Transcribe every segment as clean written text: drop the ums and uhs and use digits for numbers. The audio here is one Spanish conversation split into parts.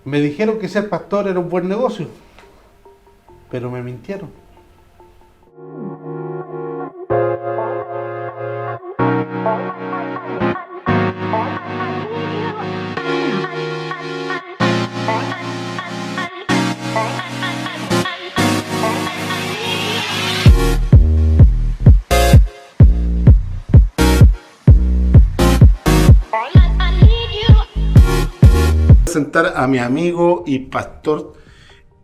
Me dijeron que ser pastor era un buen negocio, pero me mintieron. Presentar a mi amigo y pastor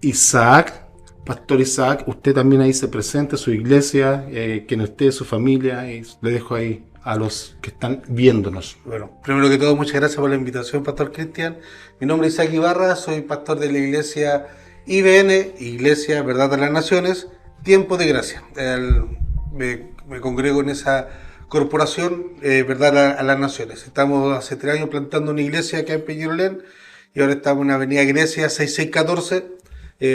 Isaac. Pastor Isaac, usted también ahí se presente, su iglesia, quien usted, su familia, y le dejo ahí a los que están viéndonos. Bueno, primero que todo, muchas gracias por la invitación, Pastor Cristian. Mi nombre es Isaac Ibarra, soy pastor de la iglesia IBN, Iglesia Verdad de las Naciones, Tiempo de Gracia. Me congrego en esa corporación, Verdad a las Naciones. Estamos hace 3 años plantando una iglesia acá en Peñalolén, y ahora estamos en Avenida Grecia 6614,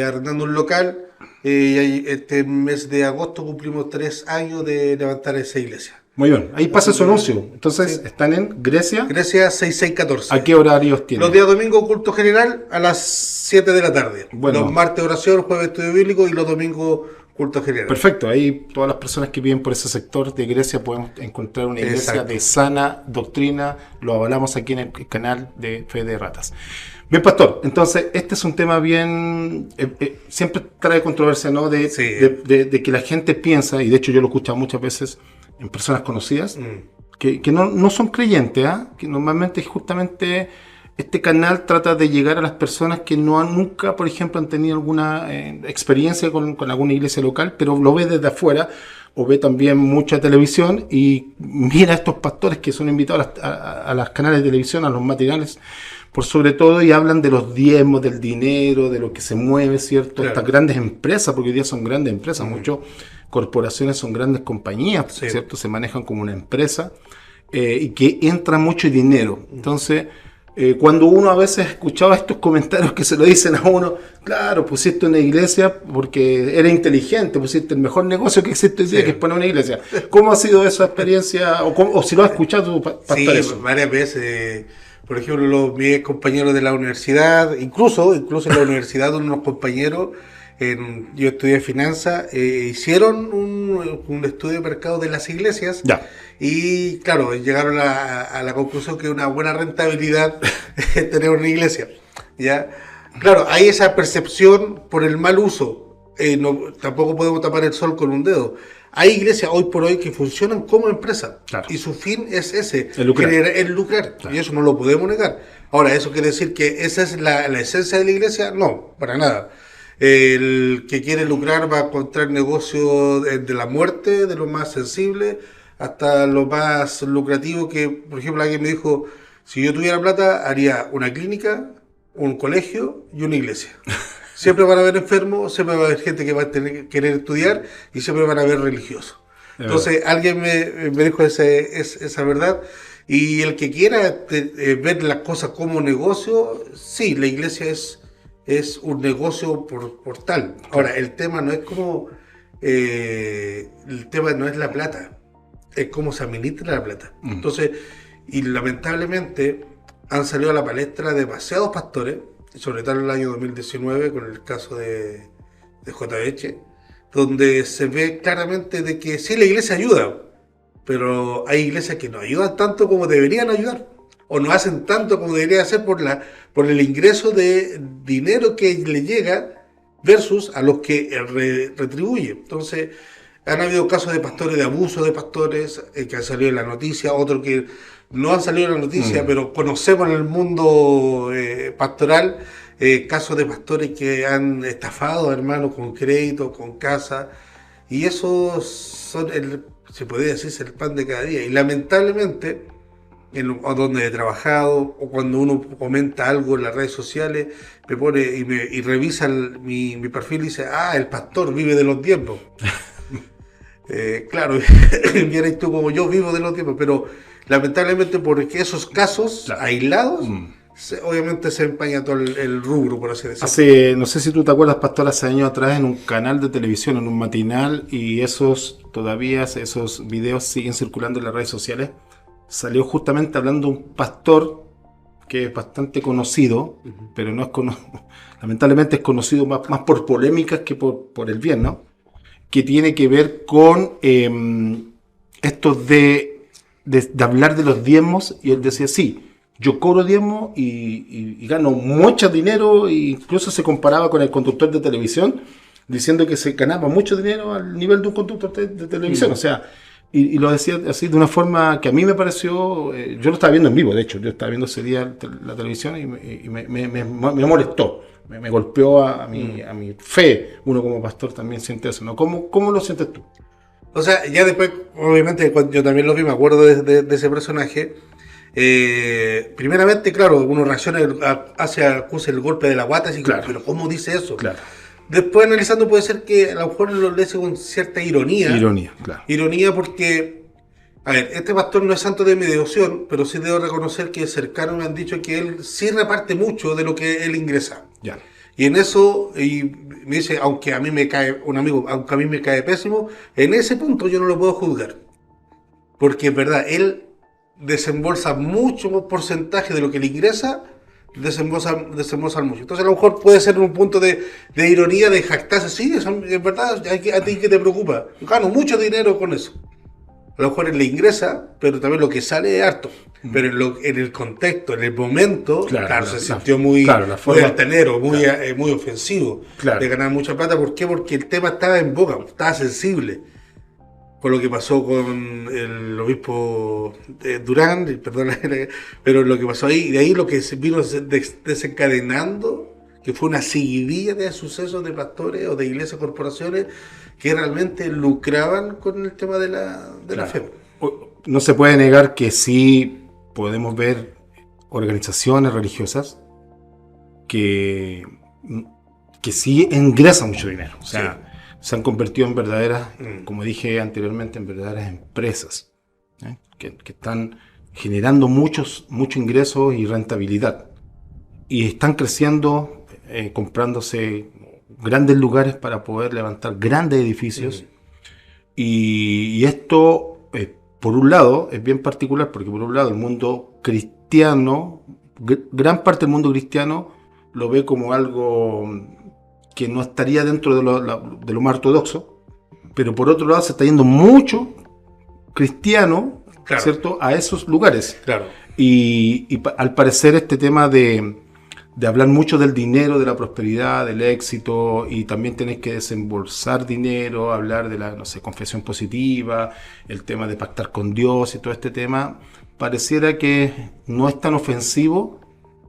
arrendando un local. Y este mes de agosto cumplimos 3 años de levantar esa iglesia. Muy bien, ahí pasa su anuncio. Entonces, sí. Están en Grecia. Grecia 6614. ¿A qué horarios tienen? Los días domingos culto general a las 7 de la tarde. Bueno. Los martes oración, jueves estudio bíblico y los domingos culto general. Perfecto, ahí todas las personas que viven por ese sector de Grecia podemos encontrar una iglesia Exacto. de sana doctrina. Lo avalamos aquí en el canal de Fe de Ratas. Bien, pastor, entonces este es un tema bien, siempre trae controversia, ¿no? De que la gente piensa, y de hecho yo lo he escuchado muchas veces en personas conocidas, que no son creyentes, que normalmente justamente este canal trata de llegar a las personas que nunca, por ejemplo, han tenido alguna experiencia con alguna iglesia local, pero lo ve desde afuera, o ve también mucha televisión y mira a estos pastores que son invitados a los canales de televisión, a los matinales, por sobre todo, y hablan de los diezmos, del dinero, de lo que se mueve, ¿cierto? Claro. Estas grandes empresas, porque hoy día son grandes empresas, muchas corporaciones son grandes compañías, sí. ¿cierto? Se manejan como una empresa y que entra mucho dinero. Entonces, cuando uno a veces escuchaba estos comentarios que se lo dicen a uno, claro, pusiste una iglesia porque eres inteligente, pusiste el mejor negocio que existe hoy día, sí. que es poner una iglesia. ¿Cómo ha sido esa experiencia? O si lo has escuchado, pastor, sí, eso? Varias veces. Por ejemplo, mis compañeros de la universidad, incluso en la universidad, unos compañeros, yo estudié finanzas, hicieron un estudio de mercado de las iglesias. Ya. Y claro, llegaron a la conclusión que una buena rentabilidad es tener una iglesia. ¿Ya? Claro, hay esa percepción por el mal uso. Tampoco podemos tapar el sol con un dedo. Hay iglesias hoy por hoy que funcionan como empresa, claro. y su fin es ese, el lucrar, claro. y eso no lo podemos negar. Ahora, ¿eso quiere decir que esa es la esencia de la iglesia? No, para nada. El que quiere lucrar va a encontrar negocio de la muerte, de lo más sensible, hasta lo más lucrativo que, por ejemplo, alguien me dijo, si yo tuviera plata, haría una clínica, un colegio y una iglesia. Siempre van a haber enfermos, siempre va a haber gente que va a querer estudiar y siempre van a haber religiosos. Entonces, alguien me dijo esa verdad. Y el que quiera ver las cosas como negocio, sí, la iglesia es un negocio por tal. Ahora, el tema no es como... el tema no es la plata, es cómo se administra la plata. Entonces, y lamentablemente han salido a la palestra demasiados pastores, sobre todo en el año 2019 con el caso de JH, donde se ve claramente de que sí, la iglesia ayuda, pero hay iglesias que no ayudan tanto como deberían ayudar, o no hacen tanto como deberían hacer por el ingreso de dinero que le llega versus a los que retribuye. Entonces, han habido casos de pastores, de abuso de pastores, que han salido en la noticia, otros que no han salido en la noticia, pero conocemos en el mundo pastoral casos de pastores que han estafado a hermanos con crédito, con casa, y esos son, se podría decir, el pan de cada día. Y lamentablemente, donde he trabajado, o cuando uno comenta algo en las redes sociales, me pone y revisa mi perfil y dice, el pastor vive de los tiempos. Claro, vieras tú como yo vivo de los tiempos, pero lamentablemente porque esos casos claro. aislados, obviamente se empaña todo el rubro, por así decirlo. No sé si tú te acuerdas, pastor, hace años atrás en un canal de televisión, en un matinal, y esos videos siguen circulando en las redes sociales, salió justamente hablando un pastor que es bastante conocido, pero no es lamentablemente es conocido más por polémicas que por el bien, ¿no? Que tiene que ver con esto de hablar de los diezmos, y él decía, sí, yo cobro diezmos y gano mucho dinero, e incluso se comparaba con el conductor de televisión, diciendo que se ganaba mucho dinero al nivel de un conductor de televisión, o sea, y lo decía así de una forma que a mí me pareció, yo lo estaba viendo en vivo, de hecho, yo estaba viendo ese día la televisión y me molestó. Me golpeó a mi fe. Uno como pastor también siente eso, ¿no? ¿Cómo lo sientes tú? O sea, ya después, obviamente, cuando yo también lo vi, me acuerdo de ese personaje. Primeramente, claro, uno reacciona acusa el golpe de la guata, así claro. Pero ¿cómo dice eso? Claro. Después analizando puede ser que a lo mejor lo dice con cierta ironía. Ironía, claro. Ironía porque, a ver, este pastor no es santo de mi devoción, pero sí debo reconocer que cercanos me han dicho que él sí reparte mucho de lo que él ingresa. Ya. Y en eso, y me dice, aunque a mí me cae, un amigo, aunque a mí me cae pésimo, en ese punto yo no lo puedo juzgar. Porque es verdad, él desembolsa mucho porcentaje de lo que le ingresa, desembolsa mucho. Entonces a lo mejor puede ser un punto de ironía, de jactarse, sí, es verdad, a ti que te preocupa. Gano mucho dinero con eso. A lo mejor él le ingresa, pero también lo que sale es harto. Pero en el contexto, en el momento, claro se sintió muy altanero, muy ofensivo, de ganar mucha plata. ¿Por qué? Porque el tema estaba en boga, estaba sensible. Por lo que pasó con el obispo Durán, perdón, pero lo que pasó ahí, y de ahí lo que se vino desencadenando, que fue una seguidilla de sucesos de pastores o de iglesias, corporaciones, que realmente lucraban con el tema de la fe. No se puede negar que sí podemos ver organizaciones religiosas que sí ingresan mucho dinero. O sea, se han convertido en verdaderas, como dije anteriormente, en verdaderas empresas, que están generando muchos ingresos y rentabilidad. Y están creciendo, comprándose grandes lugares para poder levantar grandes edificios. Y esto, por un lado, es bien particular, porque por un lado el mundo cristiano, gran parte del mundo cristiano, lo ve como algo que no estaría dentro de lo más ortodoxo, pero por otro lado se está yendo mucho cristiano, claro, ¿cierto?, a esos lugares. Claro. Y al parecer este tema de hablar mucho del dinero, de la prosperidad, del éxito, y también tenés que desembolsar dinero, hablar de la, no sé, confesión positiva, el tema de pactar con Dios y todo este tema, pareciera que no es tan ofensivo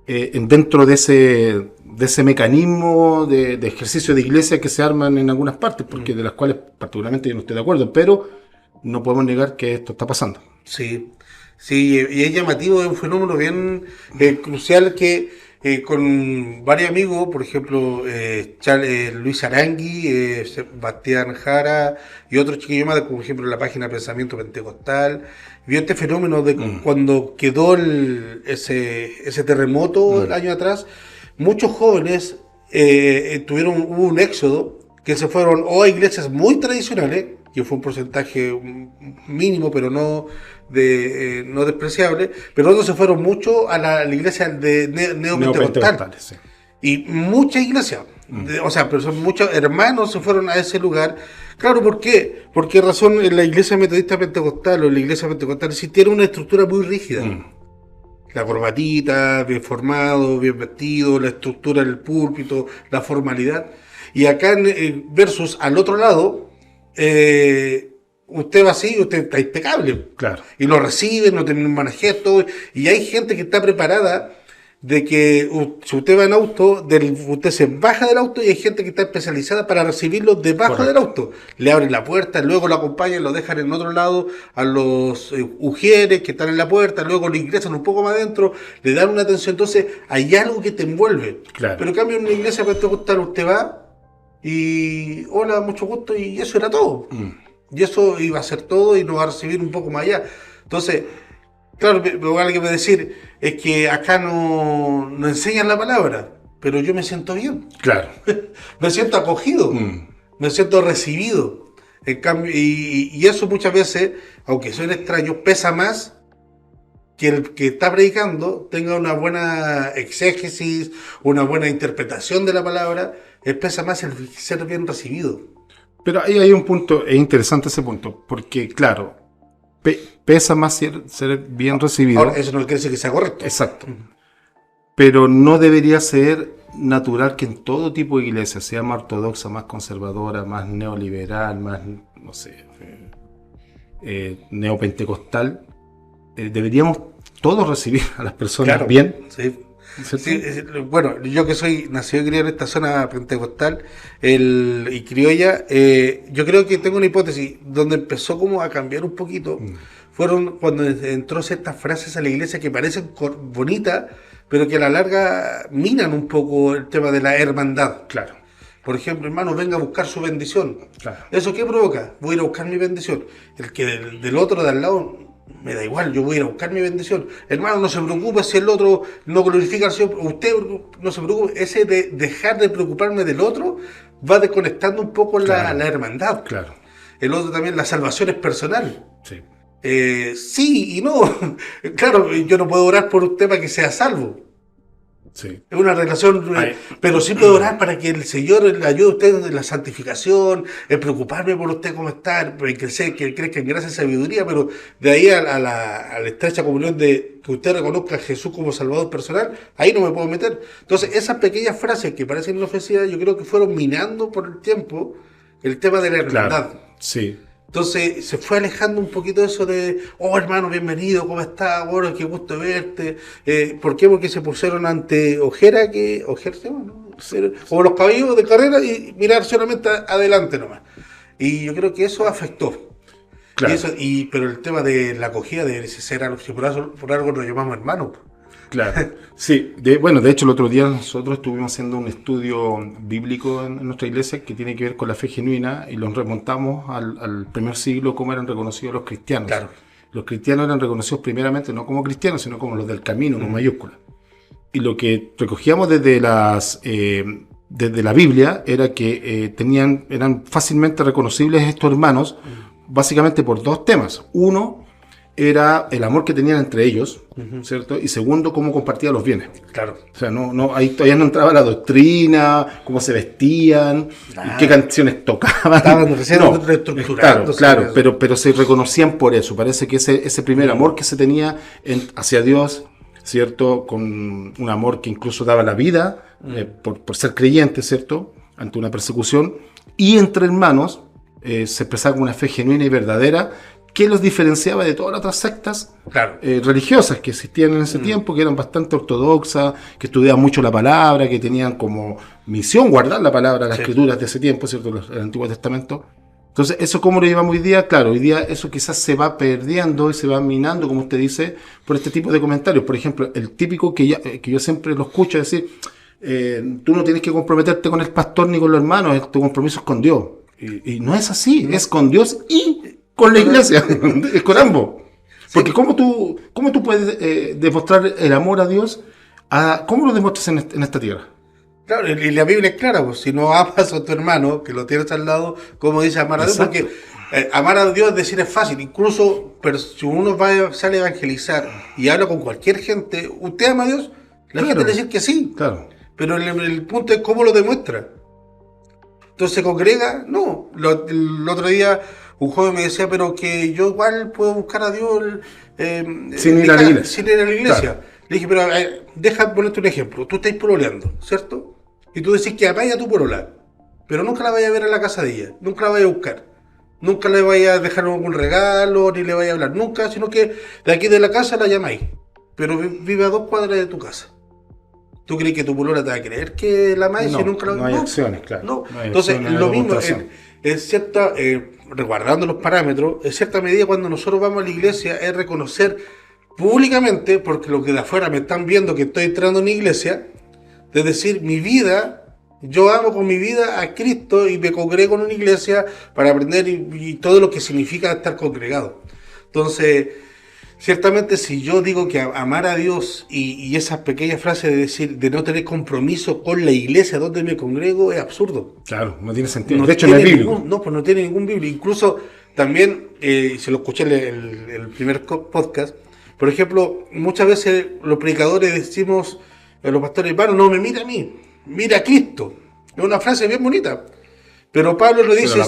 dentro de ese mecanismo de ejercicio de iglesia que se arman en algunas partes, porque de las cuales particularmente yo no estoy de acuerdo, pero no podemos negar que esto está pasando. Sí, y es llamativo, es un fenómeno bien crucial que con varios amigos, por ejemplo, Luis Arangui, Sebastián Jara y otros chiquillos más, por ejemplo, en la página Pensamiento Pentecostal, vio este fenómeno de cuando quedó ese terremoto el año atrás, muchos jóvenes hubo un éxodo que se fueron o a iglesias muy tradicionales, que fue un porcentaje mínimo, pero no despreciable, pero otros se fueron mucho a la iglesia de neopentecostal. Sí. Y muchas iglesias, o sea, pero son muchos hermanos se fueron a ese lugar. Claro, ¿por qué? Porque razón en la iglesia metodista pentecostal o en la iglesia pentecostal existiera una estructura muy rígida. La corbatita, bien formado, bien vestido, la estructura del púlpito, la formalidad. Y acá versus al otro lado, usted va así, usted está impecable. Claro. Y lo reciben, no tienen un manifiesto. Y hay gente que está preparada de que si usted va en auto, usted se baja del auto y hay gente que está especializada para recibirlo debajo del auto. Le abren la puerta, luego lo acompañan, lo dejan en otro lado a los ujieres que están en la puerta, luego lo ingresan un poco más adentro, le dan una atención. Entonces hay algo que te envuelve. Claro. Pero en cambio en una iglesia pentecostal usted va y hola, mucho gusto, y eso era todo. Y eso iba a ser todo y nos va a recibir un poco más allá. Entonces, claro, lo que me decir es que acá no enseñan la palabra, pero yo me siento bien. Claro. Me siento acogido, me siento recibido. En cambio, y eso muchas veces, aunque suene extraño, pesa más que el que está predicando tenga una buena exégesis, una buena interpretación de la palabra, pesa más el ser bien recibido. Pero ahí hay un punto, es interesante ese punto, porque claro, pesa más ser bien recibido. Ahora, eso no quiere decir que sea correcto. Exacto. Pero no debería ser natural que en todo tipo de iglesia, sea más ortodoxa, más conservadora, más neoliberal, más, no sé, neopentecostal, deberíamos todos recibir a las personas Claro, bien. sí. Sí, bueno, yo que soy nacido y criado en esta zona pentecostal y criolla, yo creo que tengo una hipótesis donde empezó como a cambiar un poquito. Fueron cuando entró ciertas frases a la iglesia que parecen bonitas, pero que a la larga minan un poco el tema de la hermandad. Claro. Por ejemplo, hermano, venga a buscar su bendición. Claro. ¿Eso qué provoca? Voy a ir a buscar mi bendición. El que del otro de al lado, me da igual, yo voy a ir a buscar mi bendición. Hermano, no se preocupe si el otro no glorifica al Señor. Usted no se preocupe. Ese de dejar de preocuparme del otro va desconectando un poco la hermandad. Claro. El otro también, la salvación es personal. Sí. Sí y no. Claro, yo no puedo orar por usted para que sea salvo. Sí. Es una relación, pero sí puedo orar para que el Señor le ayude a usted en la santificación, en preocuparme por usted cómo está, en que crezca en gracia y sabiduría, pero de ahí a la estrecha comunión de que usted reconozca a Jesús como Salvador personal, ahí no me puedo meter. Entonces, esas pequeñas frases que parecen inofensivas, yo creo que fueron minando por el tiempo el tema de la hermandad. Claro. Sí. Entonces se fue alejando un poquito eso de, oh hermano, bienvenido, ¿cómo estás? Bueno, qué gusto verte. ¿Por qué? Porque se pusieron ante ojera, ¿no? O los caballos de carrera y mirar solamente adelante nomás. Y yo creo que eso afectó. Claro. Pero el tema de la acogida de ser por algo nos llamamos hermanos. Claro, sí. De hecho el otro día nosotros estuvimos haciendo un estudio bíblico en nuestra iglesia que tiene que ver con la fe genuina y los remontamos al primer siglo, cómo eran reconocidos los cristianos. Claro. Los cristianos eran reconocidos primeramente no como cristianos, sino como los del camino, con mayúsculas. Y lo que recogíamos desde la Biblia era que eran fácilmente reconocibles estos hermanos, básicamente por dos temas. Uno era el amor que tenían entre ellos, ¿cierto? Y segundo, cómo compartían los bienes. Claro. O sea, ahí todavía no entraba la doctrina, cómo se vestían, qué canciones tocaban. Estaban recién reestructurando. Claro, pero se reconocían por eso. Parece que ese primer amor que se tenía hacia Dios, ¿cierto? Con un amor que incluso daba la vida por ser creyente, ¿cierto? Ante una persecución. Y entre hermanos se expresaba con una fe genuina y verdadera que los diferenciaba de todas las otras sectas religiosas que existían en ese tiempo, que eran bastante ortodoxas, que estudiaban mucho la palabra, que tenían como misión guardar la palabra, las escrituras de ese tiempo, ¿cierto? El Antiguo Testamento. Entonces, ¿eso cómo lo llevamos hoy día? Claro, hoy día eso quizás se va perdiendo y se va minando, como usted dice, por este tipo de comentarios. Por ejemplo, el típico que yo siempre lo escucho decir, tú no tienes que comprometerte con el pastor ni con los hermanos, tu compromiso es con Dios. Y no es así, es con Dios y con la iglesia, es con ambos. Porque ¿cómo tú puedes demostrar el amor a Dios? ¿Cómo lo demuestras en esta tierra? Claro, y la Biblia es clara, pues, si no amas a tu hermano, que lo tienes al lado, como dice amar a Dios, porque amar a Dios decir es fácil, incluso pero si uno sale a evangelizar y habla con cualquier gente, ¿usted ama a Dios? La gente le dice que sí, pero el punto es cómo lo demuestra. Entonces se congrega, no. El otro día un joven me decía, pero que yo igual puedo buscar a Dios sin ir a la iglesia. Claro. Le dije, pero deja ponerte un ejemplo. Tú estás pololeando, ¿cierto? Y tú decís que amáis a tu polola, pero nunca la vayas a ver a la casa de ella, nunca la vayas a buscar, nunca le vayas a dejar algún regalo, ni le vayas a hablar, nunca, sino que de aquí de la casa la llamáis, pero vive a 2 cuadras de tu casa. ¿Tú crees que tu polola te va a creer que la amáis si nunca la no hay acciones, claro. No. No hay Entonces, acciones, lo mismo, en cierta, resguardando los parámetros, en cierta medida cuando nosotros vamos a la iglesia es reconocer públicamente, porque los que de afuera me están viendo que estoy entrando en una iglesia, de decir, mi vida, yo amo con mi vida a Cristo y me congrego en una iglesia para aprender y todo lo que significa estar congregado. Entonces, ciertamente si yo digo que amar a Dios y esas pequeñas frases de decir, de no tener compromiso con la iglesia donde me congrego, es absurdo. Claro, no tiene sentido. De hecho, no es bíblico. Pues no tiene ningún bíblico. Incluso también, se lo escuché en el primer podcast, Por ejemplo, muchas veces los predicadores decimos, los pastores, hermano, no me mira a mí, mira a Cristo. Es una frase bien bonita. Pero Pablo lo dice,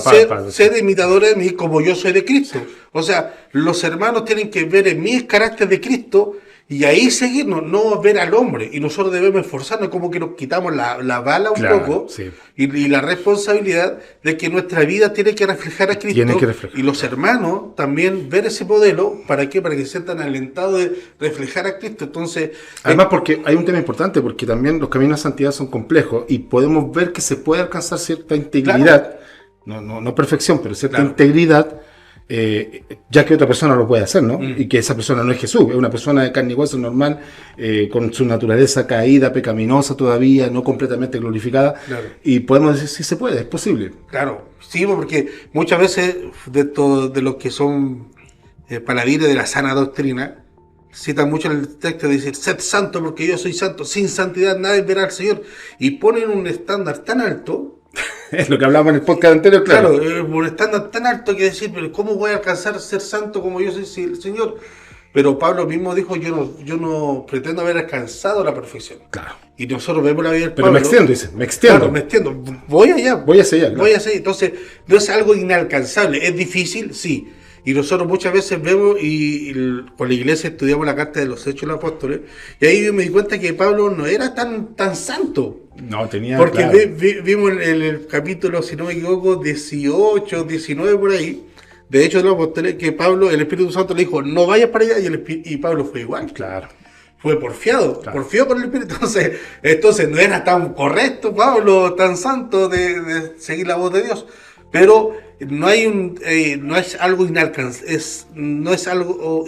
sed imitadores de mí como yo soy de Cristo. O sea, los hermanos tienen que ver en mí el carácter de Cristo y ahí seguirnos, no ver al hombre. Y nosotros debemos esforzarnos, como que nos quitamos la bala un poco sí. y la responsabilidad de que nuestra vida tiene que reflejar a Cristo. Y los hermanos también ver ese modelo, ¿para qué? Para que se sientan alentados de reflejar a Cristo. Entonces, además, porque hay un tema importante, porque también los caminos de santidad son complejos y podemos ver que se puede alcanzar cierta integridad, no perfección, pero cierta integridad, ya que otra persona lo puede hacer, ¿no? Y que esa persona no es Jesús, es una persona de carne y hueso normal, con su naturaleza caída, pecaminosa todavía, no completamente glorificada, y podemos decir, sí se puede, es posible. Claro, sí, porque muchas veces de los que son paladines de la sana doctrina, citan mucho en el texto de decir, sed santo porque yo soy santo, sin santidad nadie verá al Señor, y ponen un estándar tan alto. Es lo que hablábamos en el podcast anterior, claro. Un estándar tan alto que decir, pero ¿cómo voy a alcanzar a ser santo como yo soy el Señor? Pero Pablo mismo dijo, yo no pretendo haber alcanzado la perfección. Claro. Y nosotros vemos la vida del Pero Pablo. me extiendo, dice, me extiendo. Claro, me extiendo. Voy allá. Voy hacia allá. Claro. Voy hacia allá. Entonces, no es algo inalcanzable. Es difícil, sí. Y nosotros muchas veces vemos, con la iglesia estudiamos la carta de los Hechos de los Apóstoles, y ahí yo me di cuenta que Pablo no era tan santo. No, tenía... Porque claro. vimos en el capítulo, si no me equivoco, 18, 19 por ahí, de Hechos de los Apóstoles, que Pablo, el Espíritu Santo le dijo, no vayas para allá, y Pablo fue igual. Claro. Fue porfiado con el Espíritu. Entonces no era tan correcto Pablo, tan santo de seguir la voz de Dios. Pero no es algo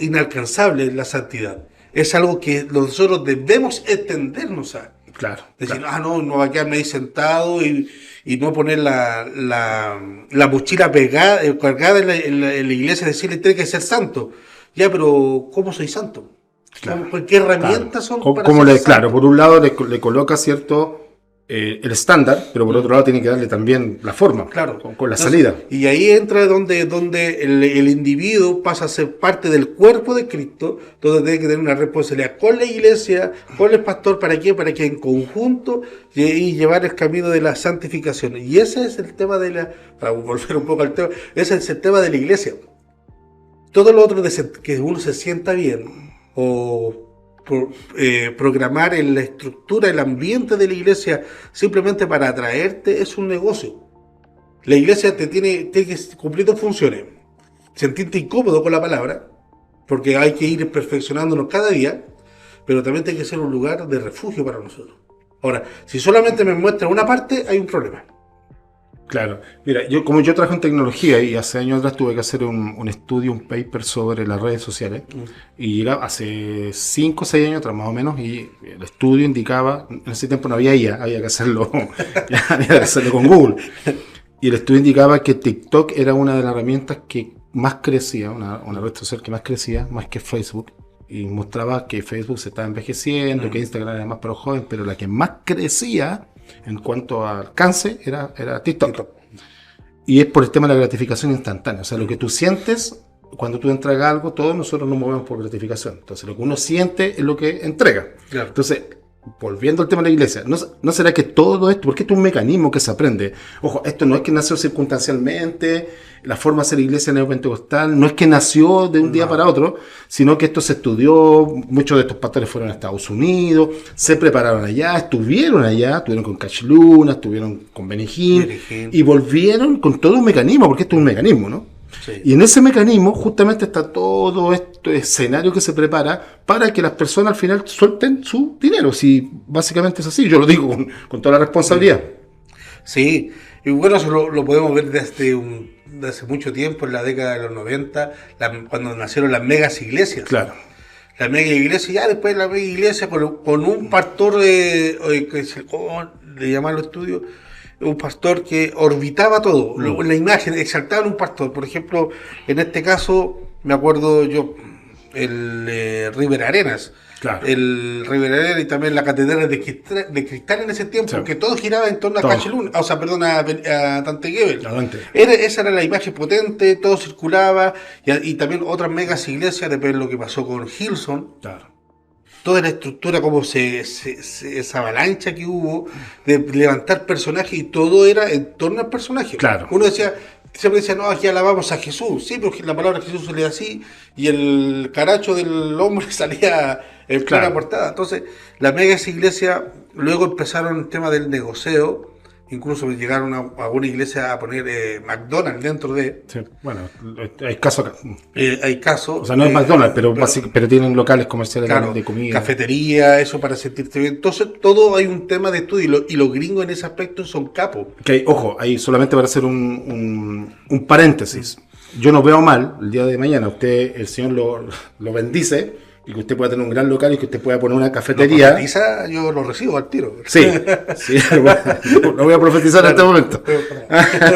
inalcanzable la santidad. Es algo que nosotros debemos extendernos a. Claro. Decir, no va a quedarme ahí sentado y no poner la mochila cargada en la iglesia, decirle tiene que ser santo. Ya, pero ¿cómo soy santo? Claro. ¿Qué herramientas son para ser santo? Claro, por un lado le coloca cierto el estándar, pero por otro lado tiene que darle también la forma, con la salida. Y ahí entra donde el individuo pasa a ser parte del cuerpo de Cristo, donde tiene que tener una responsabilidad con la iglesia, con el pastor, ¿para qué? Para que en conjunto y llevar el camino de la santificación. Y ese es el tema para volver un poco al tema, ese es el tema de la iglesia. Todo lo otro que uno se sienta bien, o programar en la estructura, el ambiente de la iglesia simplemente para atraerte, es un negocio. La iglesia tiene que cumplir dos funciones: sentirte incómodo con la palabra, porque hay que ir perfeccionándonos cada día, pero también tiene que ser un lugar de refugio para nosotros. Ahora, si solamente me muestra una parte, hay un problema. Claro, mira, como yo trabajo en tecnología y hace años atrás tuve que hacer un estudio, un paper sobre las redes sociales, y llegaba hace 5 o 6 años atrás más o menos, y el estudio indicaba, en ese tiempo no había IA, había que hacerlo con Google, y el estudio indicaba que TikTok era una de las herramientas que más crecía, una red social que más crecía, más que Facebook, y mostraba que Facebook se estaba envejeciendo, que Instagram era más para los jóvenes, pero la que más crecía en cuanto a alcance era TikTok. Y es por el tema de la gratificación instantánea. O sea, lo que tú sientes cuando tú entregas algo, todos nosotros nos movemos por gratificación. Entonces, lo que uno siente es lo que entrega. Claro. Entonces, volviendo al tema de la iglesia, ¿no será que todo esto, porque esto es un mecanismo que se aprende? Ojo, esto no es que nació circunstancialmente, la forma de hacer iglesia neopentecostal, no es que nació de un día para otro, sino que esto se estudió, muchos de estos pastores fueron a Estados Unidos, se prepararon allá, estuvieron con Cash Luna, estuvieron con Benny Hinn, y volvieron con todo un mecanismo, porque esto es un mecanismo, ¿no? Sí. Y en ese mecanismo justamente está todo este escenario que se prepara para que las personas al final suelten su dinero. Si básicamente es así, yo lo digo con toda la responsabilidad. Sí, y bueno, eso lo podemos ver desde hace mucho tiempo, en la década de los 90, cuando nacieron las megas iglesias. Claro. La mega iglesia, ya después de la mega iglesia, con un pastor, ¿cómo le llaman los estudios? Un pastor que orbitaba todo, la imagen, exaltaban un pastor. Por ejemplo, en este caso, me acuerdo yo, el River Arenas. Claro. el Riviera y también la catedral de cristal en ese tiempo, Sí. que todo giraba en torno a Todo. Calle Luna, o sea, perdón, a Dante Gebel. Adelante. Esa era la imagen potente, todo circulaba, y también otras megas iglesias, depende de lo que pasó con Hillsong, Claro. toda la estructura, como esa avalancha que hubo de levantar personajes, y todo era en torno al personaje. Claro. Uno decía, siempre decía, no, aquí alabamos a Jesús, sí, pero la palabra Jesús salía así, y el caracho del hombre salía en plena Claro. portada. Entonces, las megas iglesias luego empezaron el tema del negocio, incluso llegaron a una iglesia a poner McDonald's dentro de... Sí. Bueno, hay casos acá. hay casos... O sea, no es McDonald's, pero tienen locales comerciales Claro, de comida. cafetería, eso para sentirte bien. Entonces, todo hay un tema de estudio, y los gringos en ese aspecto son capos. Que, ojo, ahí solamente para hacer un paréntesis. Yo no veo mal el día de mañana. Usted, el Señor lo bendice y que usted pueda tener un gran local y que usted pueda poner una cafetería. Profetiza, yo lo recibo al tiro. Sí, sí, bueno, no voy a profetizar en este momento.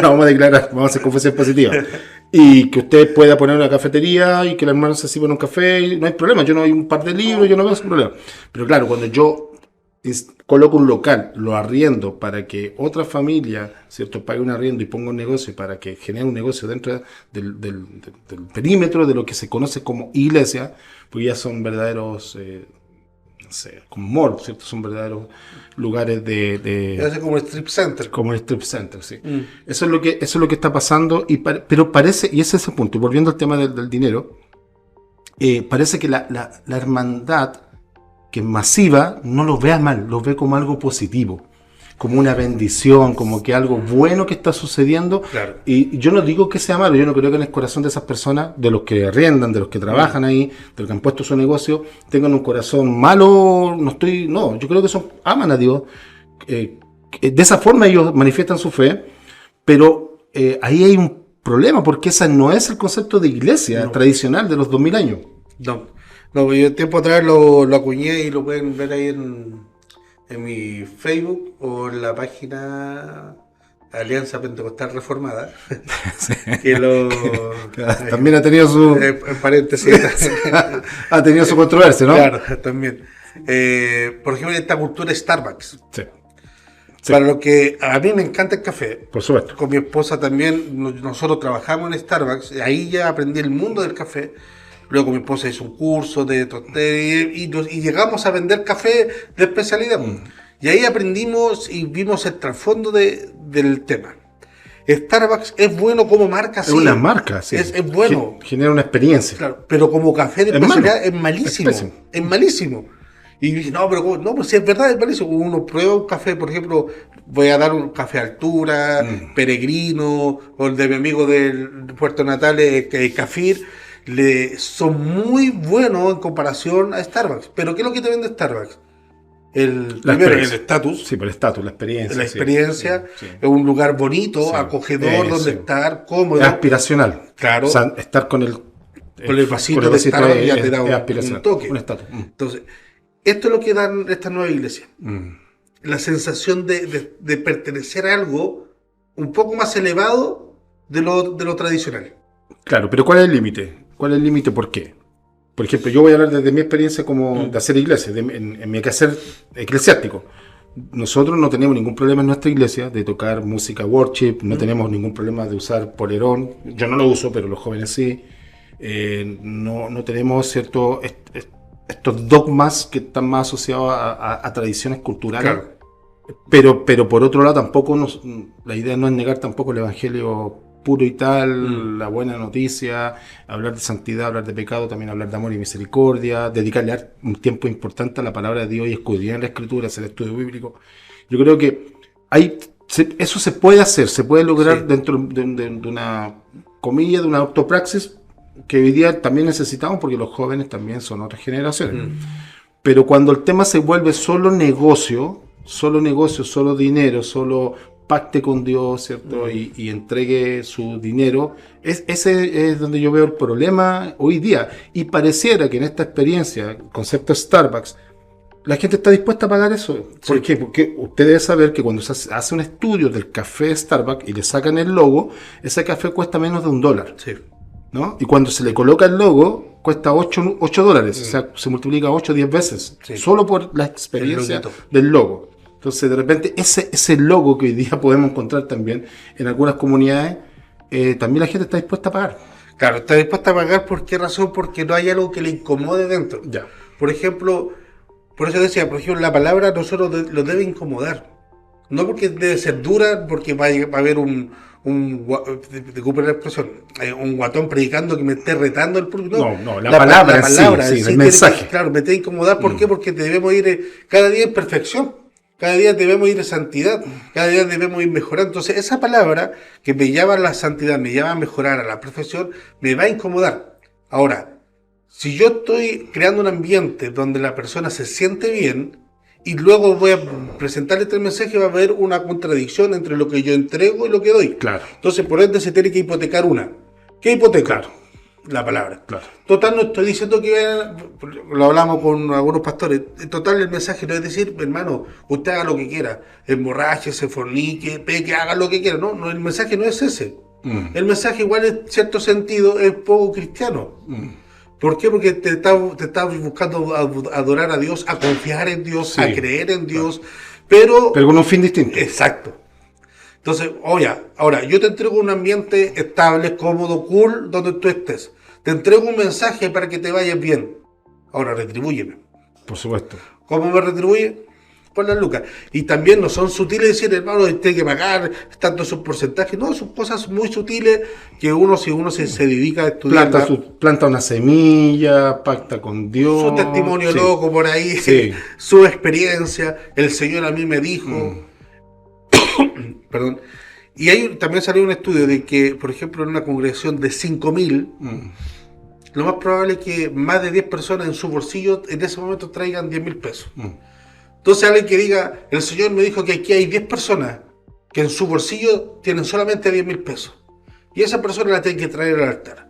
No, vamos a declarar, vamos a hacer confesión positiva. Y que usted pueda poner una cafetería y que el hermano se sirva un café, y no hay problema. Yo no hay un par de libros, yo no veo ese problema. Pero claro, cuando yo coloco un local, lo arriendo para que otra familia, ¿cierto?, pague un arriendo y ponga un negocio para que genere un negocio dentro del perímetro de lo que se conoce como iglesia, pues ya son verdaderos, no sé, como mall, ¿cierto? Son verdaderos lugares Hace como strip center. como el strip center, sí. Eso es lo que está pasando, pero parece, y ese es el punto, y volviendo al tema del dinero, parece que la hermandad, que es masiva, no lo vea mal, lo ve como algo positivo, como una bendición, como que algo bueno que está sucediendo. Claro. Y yo no digo que sea malo, yo no creo que en el corazón de esas personas, de los que arriendan, de los que trabajan ahí, de los que han puesto su negocio, tengan un corazón malo. Yo creo que aman a Dios. De esa forma ellos manifiestan su fe, pero ahí hay un problema, porque ese no es el concepto de iglesia tradicional de los 2000 años. No, yo tiempo atrás lo acuñé y lo pueden ver ahí en mi Facebook o en la página Alianza Pentecostal Reformada. Que También ha tenido su... en paréntesis. ha tenido su controversia, ¿no? Claro, también. Por ejemplo, esta cultura Starbucks. Sí. Para lo que a mí me encanta el café. Por supuesto. Con mi esposa también, nosotros trabajamos en Starbucks. Ahí ya aprendí el mundo del café. Luego mi esposa hizo un curso de tostería y llegamos a vender café de especialidad. Y ahí aprendimos y vimos el trasfondo del tema. Starbucks es bueno como marca, sí. Es una marca, sí. Es bueno. Genera una experiencia. Claro, pero como café de Es especialidad malo. es malísimo. Es malísimo. Y dije, no, pero ¿cómo? No, pues si es verdad, es malísimo. Uno prueba un café, por ejemplo, voy a dar un café Altura, Peregrino, o el de mi amigo del Puerto Natal, Cafir. Son muy buenos en comparación a Starbucks. Pero ¿qué es lo que te vende Starbucks? Primero, el estatus. Sí, por el estatus, la experiencia. La experiencia, sí. es un lugar bonito, Sí. acogedor, donde Sí. estar, cómodo. Es aspiracional. Claro. O sea, estar con el vasito de Starbucks ya te da es un aspiracional. toque. Un estatus. Entonces, esto es lo que dan estas nuevas iglesias. La sensación de pertenecer a algo un poco más elevado de lo tradicional. Claro, pero ¿cuál es el límite? ¿Cuál es el límite? ¿Por qué? Por ejemplo, yo voy a hablar desde mi experiencia como de hacer iglesia, en mi quehacer eclesiástico. Nosotros no tenemos ningún problema en nuestra iglesia de tocar música worship, no tenemos ningún problema de usar polerón. Yo no lo uso, pero los jóvenes sí. No tenemos estos dogmas que están más asociados a tradiciones culturales. Claro. Pero por otro lado, tampoco la idea no es negar tampoco el evangelio puro y tal, la buena noticia, hablar de santidad, hablar de pecado, también hablar de amor y misericordia, dedicarle un tiempo importante a la palabra de Dios y escudriñar la escritura, hacer estudio bíblico. Yo creo que eso se puede hacer, se puede lograr dentro de una comilla, de una autopraxis que hoy día también necesitamos, porque los jóvenes también son otras generaciones. Pero cuando el tema se vuelve solo negocio, solo dinero, solo pacte con Dios, ¿cierto? Y entregue su dinero, ese es donde yo veo el problema hoy día. Y pareciera que en esta experiencia, el concepto Starbucks, la gente está dispuesta a pagar eso. ¿Por qué? Porque usted debe saber que cuando se hace un estudio del café Starbucks y le sacan el logo, ese café cuesta menos de $1. Sí. ¿no? Y cuando se le coloca el logo, cuesta $8, o sea, se multiplica 8 o 10 veces, Sí. solo por la experiencia El loguito. del logo. Entonces, de repente, ese logo que hoy día podemos encontrar también en algunas comunidades, también la gente está dispuesta a pagar. Claro, está dispuesta a pagar. ¿Por qué razón? Porque no hay algo que le incomode dentro. Ya. Por ejemplo, por eso decía, por ejemplo, la palabra a nosotros lo debe incomodar. No porque debe ser dura, porque va a haber disculpen la expresión, un guatón predicando que me esté retando el público. No, la palabra en sí, en el tiene mensaje. que, claro, me tiene que incomodar. ¿Por qué? Porque debemos ir cada día en perfección. Cada día debemos ir en santidad, cada día debemos ir mejorando. Entonces, esa palabra que me llama a la santidad, me llama a mejorar, a la perfección, me va a incomodar. Ahora, si yo estoy creando un ambiente donde la persona se siente bien y luego voy a presentarle este mensaje, va a haber una contradicción entre lo que yo entrego y lo que doy. Claro. Entonces, por ende, se tiene que hipotecar una. ¿Qué hipoteca? Claro. La palabra. Claro. Total, no estoy diciendo que lo hablamos con algunos pastores. Total, el mensaje no es decir, hermano, usted haga lo que quiera, emborrache, se fornique, peque, haga lo que quiera. No, el mensaje no es ese. El mensaje, igual en cierto sentido, es poco cristiano. ¿Por qué? Porque te estás buscando adorar a Dios, a confiar en Dios, Sí, a creer en Dios, pero con un fin distinto. exacto. Entonces, ahora, yo te entrego un ambiente estable, cómodo, cool, donde tú estés. Te entrego un mensaje para que te vayas bien. Ahora, retribúyeme. Por supuesto. ¿Cómo me retribuye? Por las lucas. Y también no son sutiles decir, hermano, tiene que pagar tanto esos porcentajes. No, son cosas muy sutiles que si uno se dedica a estudiar. Planta una semilla, pacta con Dios. Su testimonio Sí. loco por ahí, Sí. su experiencia. El Señor a mí me dijo. Perdón. Y ahí también salió un estudio de que, por ejemplo, en una congregación de 5.000, lo más probable es que más de 10 personas en su bolsillo en ese momento traigan 10.000 pesos. Entonces alguien que diga, el Señor me dijo que aquí hay 10 personas que en su bolsillo tienen solamente 10.000 pesos. Y esa persona la tiene que traer al altar.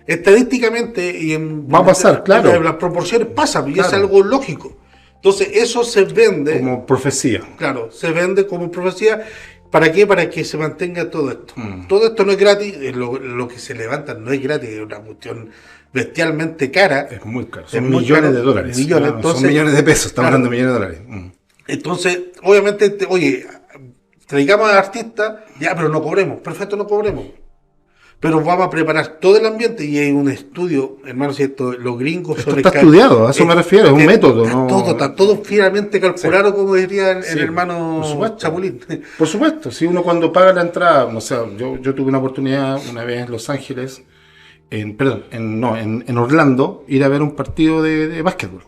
Estadísticamente y va a pasar, claro. En las proporciones pasan y Claro. es algo lógico. Entonces eso se vende. Como profecía. Claro, se vende como profecía. ¿Para qué? Para que se mantenga todo esto. Todo esto no es gratis, lo que se levanta no es gratis, es una cuestión bestialmente cara. Es muy caro. Es Son muy millones caro. de dólares. Millones, Claro, entonces, son millones de pesos, estamos claro. hablando de millones de dólares. Entonces, obviamente, oye, traigamos a artistas, ya, pero no cobremos, perfecto, no cobremos. Pero vamos a preparar todo el ambiente y hay un estudio, hermano, si los gringos Esto está estudiado, a eso me refiero, es un método. Está todo finalmente calculado, Sí. como diría el Sí, hermano por supuesto. Chapulín. Por supuesto, si uno cuando paga la entrada, o sea, yo tuve una oportunidad una vez en Los Ángeles, en Orlando, ir a ver un partido de básquetbol.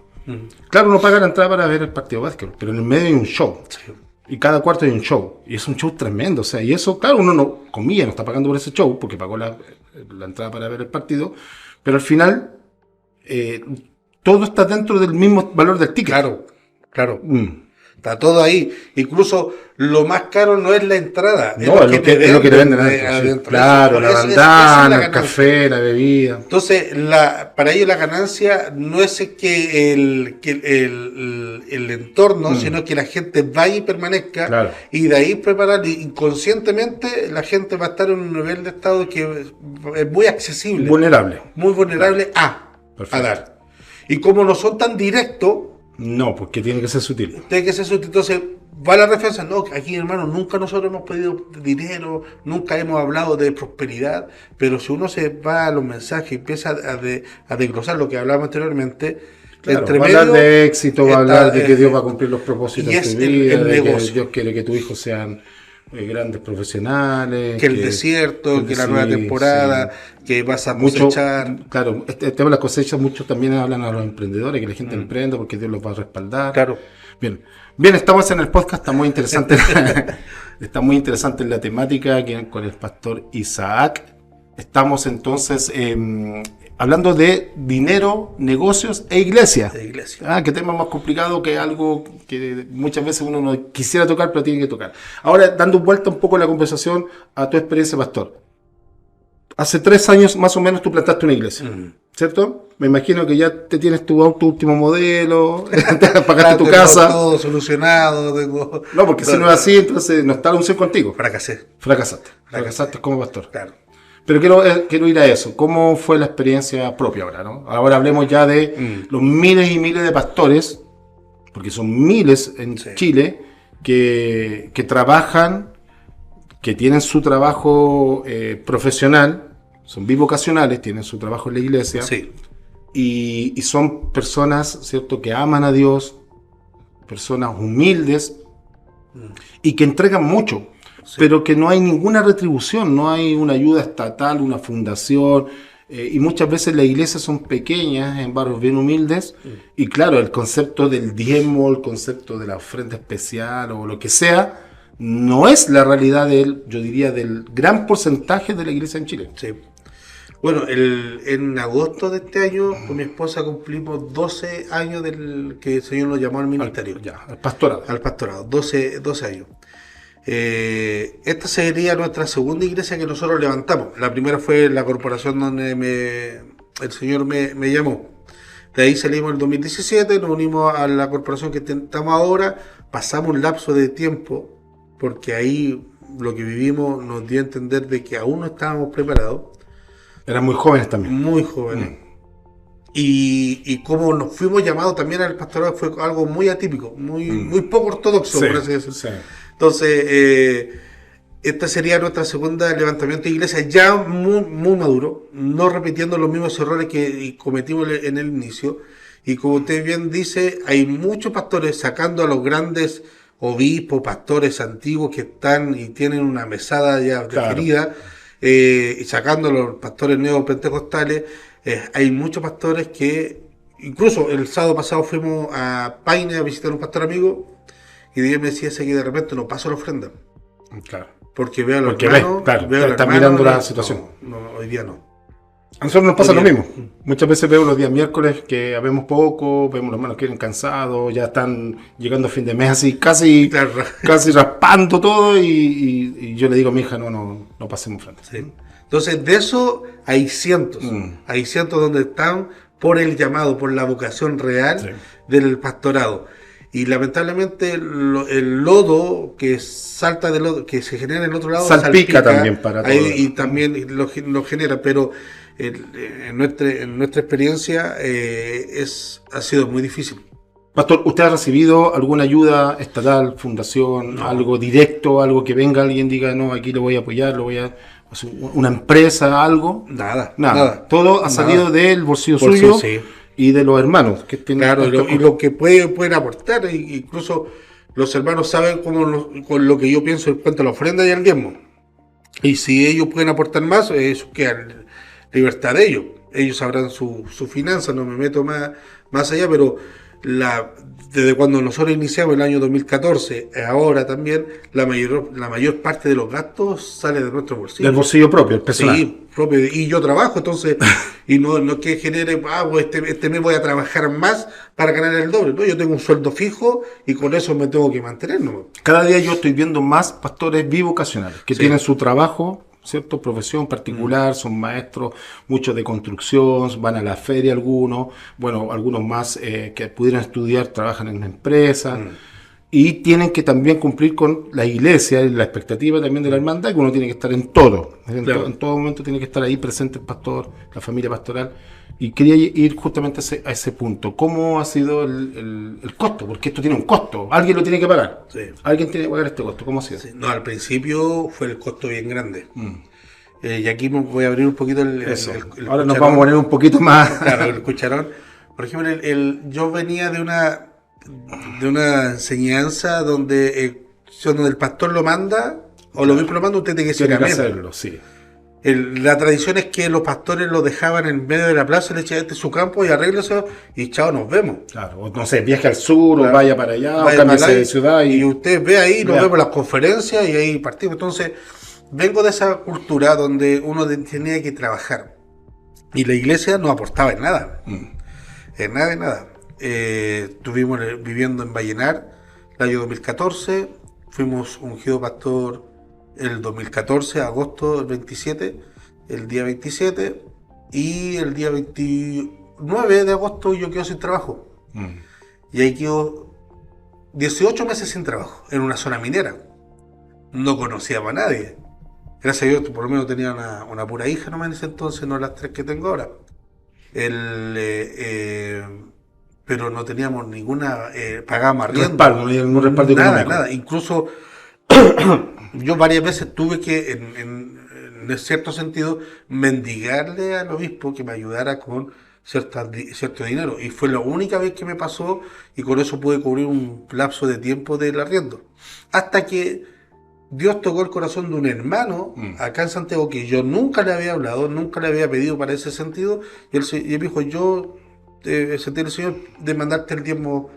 Claro, uno paga la entrada para ver el partido de básquetbol, pero en el medio hay un show. Sí. Y cada cuarto hay un show. Y es un show tremendo. O sea, y eso, claro, uno no, comilla, no está pagando por ese show, porque pagó la entrada para ver el partido. Pero al final, todo está dentro del mismo valor del ticket. Claro. Está todo ahí. Incluso lo más caro no es la entrada. No, es lo que te venden adentro. Sí. Claro, la bandana, el café, la bebida. Entonces, para ellos la ganancia no es que el entorno, sino que la gente vaya y permanezca. Claro. Y de ahí preparar inconscientemente, la gente va a estar en un nivel de estado que es muy accesible. Muy vulnerable a Perfecto. dar. Y como no son tan directos, no, porque tiene que ser sutil. tiene que ser sutil. Entonces, va la referencia. No, aquí, hermano, nunca nosotros hemos pedido dinero, nunca hemos hablado de prosperidad, pero si uno se va a los mensajes y empieza a desglosar lo que hablábamos anteriormente, Claro, entre va a medio hablar de éxito, va a hablar de que está, Dios va a cumplir los propósitos y en es tu el vida, de que negocio. Dios quiere que tus hijos sean grandes profesionales. que el desierto, que la nueva temporada, que vas a mucho, cosechar. claro, este tema de las cosechas, muchos también hablan a los emprendedores, que la gente emprenda porque Dios los va a respaldar. Claro. Bien, estamos en el podcast, está muy interesante, está muy interesante la temática con el pastor Isaac. Estamos entonces hablando de dinero, negocios e iglesia. De iglesia. Qué tema más complicado, que algo que muchas veces uno no quisiera tocar, pero tiene que tocar. Ahora, dando vuelta un poco la conversación a tu experiencia, pastor. Hace 3 años más o menos tú plantaste una iglesia, ¿cierto? Me imagino que ya te tienes tu auto último modelo, pagaste tu casa. Todo solucionado. No, porque si no es así, entonces no está la unción contigo. Fracasé. Fracasaste como pastor. Claro. Pero quiero ir a eso. ¿Cómo fue la experiencia propia ahora, no? Ahora hablemos ya de los miles y miles de pastores, porque son miles en Chile, que trabajan, que tienen su trabajo profesional, son bivocacionales, tienen su trabajo en la iglesia, y son personas, ¿cierto?, que aman a Dios, personas humildes, y que entregan mucho, pero que no hay ninguna retribución, no hay una ayuda estatal, una fundación, y muchas veces las iglesias son pequeñas, en barrios bien humildes, y claro, el concepto del diezmo, el concepto de la ofrenda especial o lo que sea, no es la realidad yo diría, del gran porcentaje de la iglesia en Chile. Sí. Bueno, en agosto de este año, con mi esposa cumplimos 12 años del que el Señor nos llamó al ministerio. Al pastorado. Al pastorado, 12 años. Esta sería nuestra segunda iglesia que nosotros levantamos. La primera fue la corporación donde el Señor me llamó. De ahí salimos en el 2017, nos unimos a la corporación que estamos ahora, pasamos un lapso de tiempo, porque ahí lo que vivimos nos dio a entender de que aún no estábamos preparados. Eran muy jóvenes también. Muy jóvenes. Y como nos fuimos llamados también al pastorado fue algo muy atípico, muy poco ortodoxo, por así decirlo. Sí. Entonces, esta sería nuestra segunda levantamiento de iglesia, ya muy maduro, no repitiendo los mismos errores que cometimos en el inicio. Y como usted bien dice, hay muchos pastores sacando a los grandes obispos, pastores antiguos que están y tienen una mesada ya definida, y sacando a los pastores neopentecostales. Hay muchos pastores que, incluso el sábado pasado fuimos a Paine a visitar un pastor amigo, y Dios me decía ese que de repente no paso la ofrenda. Claro. Porque veo a los hermanos, está mirando la situación. No, hoy día no. A nosotros nos pasa lo mismo. Muchas veces veo los días miércoles que habemos poco, vemos los hermanos que vienen cansados, ya están llegando a fin de mes así, casi raspando todo, y yo le digo a mi hija, no pasemos frente. Sí. Entonces, de eso hay cientos donde están por el llamado, por la vocación real del pastorado. Y lamentablemente el lodo que salta del lodo, que se genera en el otro lado, salpica también para todo. Y también lo genera, pero en nuestra experiencia ha sido muy difícil. Pastor, ¿usted ha recibido alguna ayuda estatal, fundación, algo directo, algo que venga alguien diga, no, aquí lo voy a apoyar, una empresa, algo? Nada. Todo ha salido del bolsillo suyo. Sí. Y de los hermanos que tienen. Claro, y lo que pueden aportar, incluso los hermanos saben con lo que yo pienso en cuanto a la ofrenda y al diezmo. Y si ellos pueden aportar más, eso queda libertad de ellos. Ellos sabrán su finanza, no me meto más allá, pero desde cuando nosotros iniciamos el año 2014, ahora también, la mayor parte de los gastos sale de nuestro bolsillo. Del bolsillo propio, el personal. Sí, propio. Y yo trabajo, entonces, y no que genere, este mes voy a trabajar más para ganar el doble. No, yo tengo un sueldo fijo y con eso me tengo que mantener. ¿No? Cada día yo estoy viendo más pastores bivocacionales que tienen su trabajo, ¿cierto? Profesión particular, son maestros, muchos de construcción, van a la feria algunos más que pudieran estudiar, trabajan en una empresa, y tienen que también cumplir con la iglesia y la expectativa también de la hermandad, que uno tiene que estar en todo, en todo momento tiene que estar ahí presente el pastor, la familia pastoral. Y quería ir justamente a ese punto. ¿Cómo ha sido el costo? Porque esto tiene un costo. Alguien lo tiene que pagar. Sí. Alguien tiene que pagar este costo. ¿Cómo ha sido? Sí. No, al principio fue el costo bien grande. Y aquí me voy a abrir un poquito el ahora nos vamos a poner un poquito más. Claro, el cucharón. Por ejemplo, yo venía de una enseñanza donde el pastor lo manda, o lo mismo lo manda, usted tiene que hacerlo, sí. La tradición es que los pastores lo dejaban en medio de la plaza, le echaban este su campo y arréglese y chao, nos vemos. Claro, o no sé, viaje al sur, o vaya para allá, o cámbiese de ciudad. Y usted ve ahí, nos vemos las conferencias y ahí partimos. Entonces, vengo de esa cultura donde uno tenía que trabajar y la iglesia no aportaba en nada. En nada. Estuvimos viviendo en Vallenar el año 2014, fuimos ungido pastor el 2014, agosto del 27, el día 27, y el día 29 de agosto yo quedo sin trabajo. Y ahí quedo 18 meses sin trabajo, en una zona minera. No conocíamos a nadie. Gracias a Dios, por lo menos tenía una pura hija nomás en ese entonces, no las 3 que tengo ahora. El, pero no teníamos ninguna, pagábamos arriendo. Respaldo, no había ningún respaldo Nada, económico. nada. Incluso yo varias veces tuve que, en cierto sentido, mendigarle al obispo que me ayudara con cierto dinero. Y fue la única vez que me pasó y con eso pude cubrir un lapso de tiempo del arriendo. Hasta que Dios tocó el corazón de un hermano acá en Santiago que yo nunca le había hablado, nunca le había pedido para ese sentido. Y él me dijo, yo sentí el Señor de mandarte el diezmo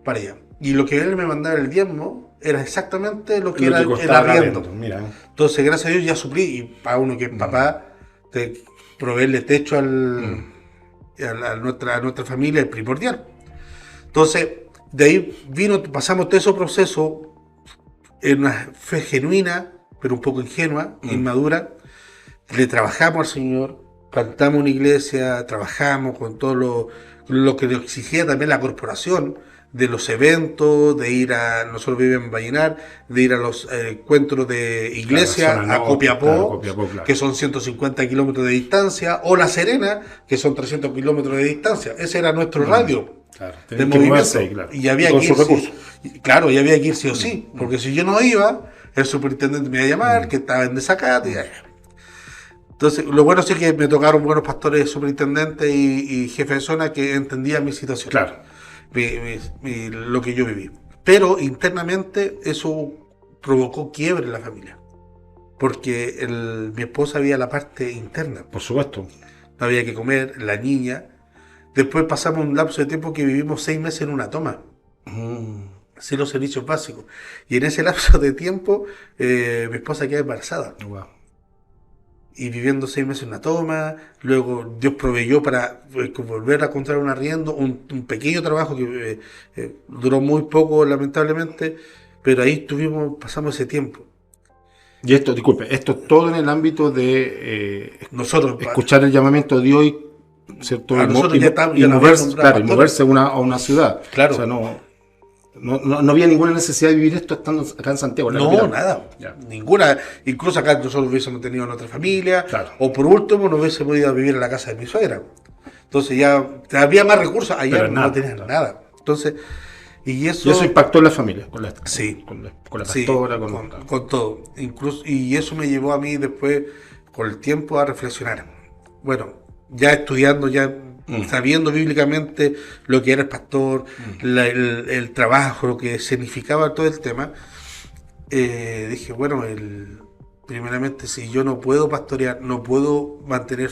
para allá. Y lo que él me mandaba el diezmo era exactamente lo que era el arriendo. Mira. Entonces, gracias a Dios ya suplí. Y para uno que es papá, de proveerle techo a nuestra familia es primordial. Entonces, de ahí pasamos todo ese proceso en una fe genuina, pero un poco ingenua, inmadura. Le trabajamos al Señor, plantamos una iglesia, trabajamos con todo lo que nos exigía también la corporación, de los eventos, de ir nosotros vivimos en Vallenar, de ir a los encuentros de iglesia, Claro, a Copiapó, claro. que son 150 kilómetros de distancia, o La Serena, que son 300 kilómetros de distancia. Ese era nuestro radio. Claro, De tenés que movimiento. moverse ahí, claro. Y había Y con que sus ir, recursos. claro, y había que ir sí o sí, porque si yo no iba, el superintendente me iba a llamar, que estaba en desacato. Entonces, lo bueno sí que me tocaron buenos pastores, superintendentes y jefes de zona que entendían mi situación. Claro. Lo que yo viví. Pero internamente eso provocó quiebre en la familia. Porque mi esposa había la parte interna. Por supuesto. No había que comer, la niña. Después pasamos un lapso de tiempo que vivimos 6 meses en una toma. Sin los servicios básicos. Y en ese lapso de tiempo, mi esposa queda embarazada. Wow. Y viviendo 6 meses en una toma, luego Dios proveyó para volver a encontrar un arriendo, un pequeño trabajo que duró muy poco lamentablemente, pero ahí pasamos ese tiempo. Y esto, disculpe, esto es todo en el ámbito de Nosotros, escuchar el llamamiento de Dios, ¿cierto? nosotros ya estamos, y ya nos moverse, habían claro, y nombrado moverse a una ciudad. Claro. O sea, no había ninguna necesidad de vivir esto estando acá en Santiago. en la No, capital. nada, Ya. ninguna. Incluso acá nosotros hubiésemos tenido nuestra familia, Claro. o por último nos hubiésemos ido a vivir en la casa de mi suegra. Entonces ya había más recursos, allá Pero no nada, tenían claro. nada. Entonces, y eso... Y eso impactó en la familia, con la Sí. con la Sí, pastora, con todo. Incluso, y eso me llevó a mí después, con el tiempo, a reflexionar. Bueno, ya estudiando, ya sabiendo bíblicamente lo que era el pastor, el trabajo, lo que significaba todo el tema, dije, bueno, primeramente, si yo no puedo pastorear, no puedo mantener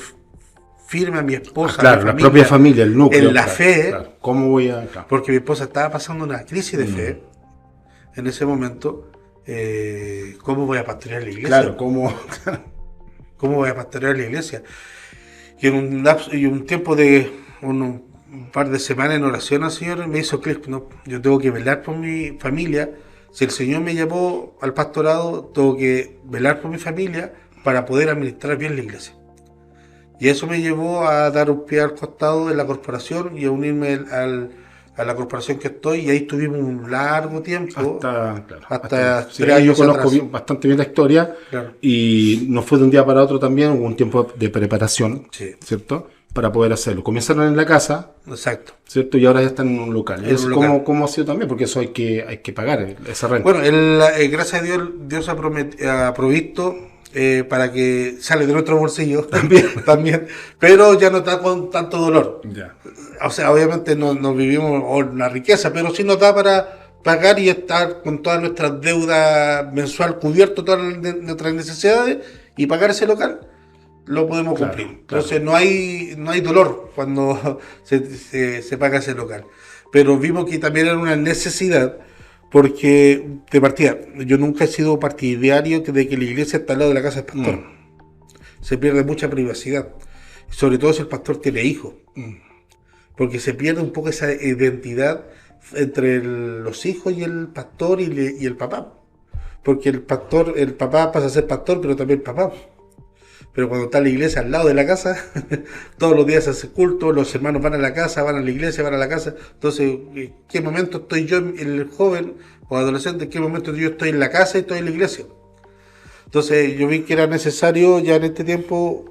firme a mi esposa, claro, a mi la familia, propia familia, el núcleo. en la claro, fe, claro. ¿Cómo voy a...? Claro. porque mi esposa estaba pasando una crisis de fe en ese momento. ¿Cómo voy a pastorear la iglesia? Claro, ¿cómo...? ¿Cómo voy a pastorear la iglesia? Y en un tiempo de un par de semanas en oración al Señor me hizo clic, no, yo tengo que velar por mi familia. Si el Señor me llamó al pastorado, tengo que velar por mi familia para poder administrar bien la iglesia. Y eso me llevó a dar un pie al costado de la corporación y a unirme a la corporación que estoy, y ahí estuvimos un largo tiempo. Hasta sí, 3 años yo conozco atrás. bastante bien la historia, Claro. y no fue de un día para otro también, hubo un tiempo de preparación, Sí. ¿cierto? Para poder hacerlo. Comenzaron en la casa, Exacto. ¿cierto? Y ahora ya están en un local. En ¿Es un local. ¿Cómo ha sido también? Porque eso hay que pagar, esa renta. Bueno, gracias a Dios, Dios ha provisto para que sale de nuestro bolsillo también, pero ya no está con tanto dolor. Ya. O sea, obviamente no vivimos una riqueza, pero sí nos da para pagar y estar con todas nuestras deudas mensual cubierto, todas nuestras necesidades, y pagar ese local. Lo podemos Claro, cumplir. claro. Entonces no hay dolor cuando se paga ese local. Pero vimos que también era una necesidad, porque de partida, yo nunca he sido partidario de que la iglesia está al lado de la casa del pastor. Se pierde mucha privacidad, sobre todo si el pastor tiene hijos, porque se pierde un poco esa identidad entre los hijos y el pastor y el papá, porque el papá pasa a ser pastor, pero también papá. Pero cuando está la iglesia al lado de la casa, todos los días se hace culto, los hermanos van a la casa, van a la iglesia, van a la casa. Entonces, ¿en qué momento estoy yo, el joven o adolescente, en qué momento yo estoy en la casa y estoy en la iglesia? Entonces yo vi que era necesario ya en este tiempo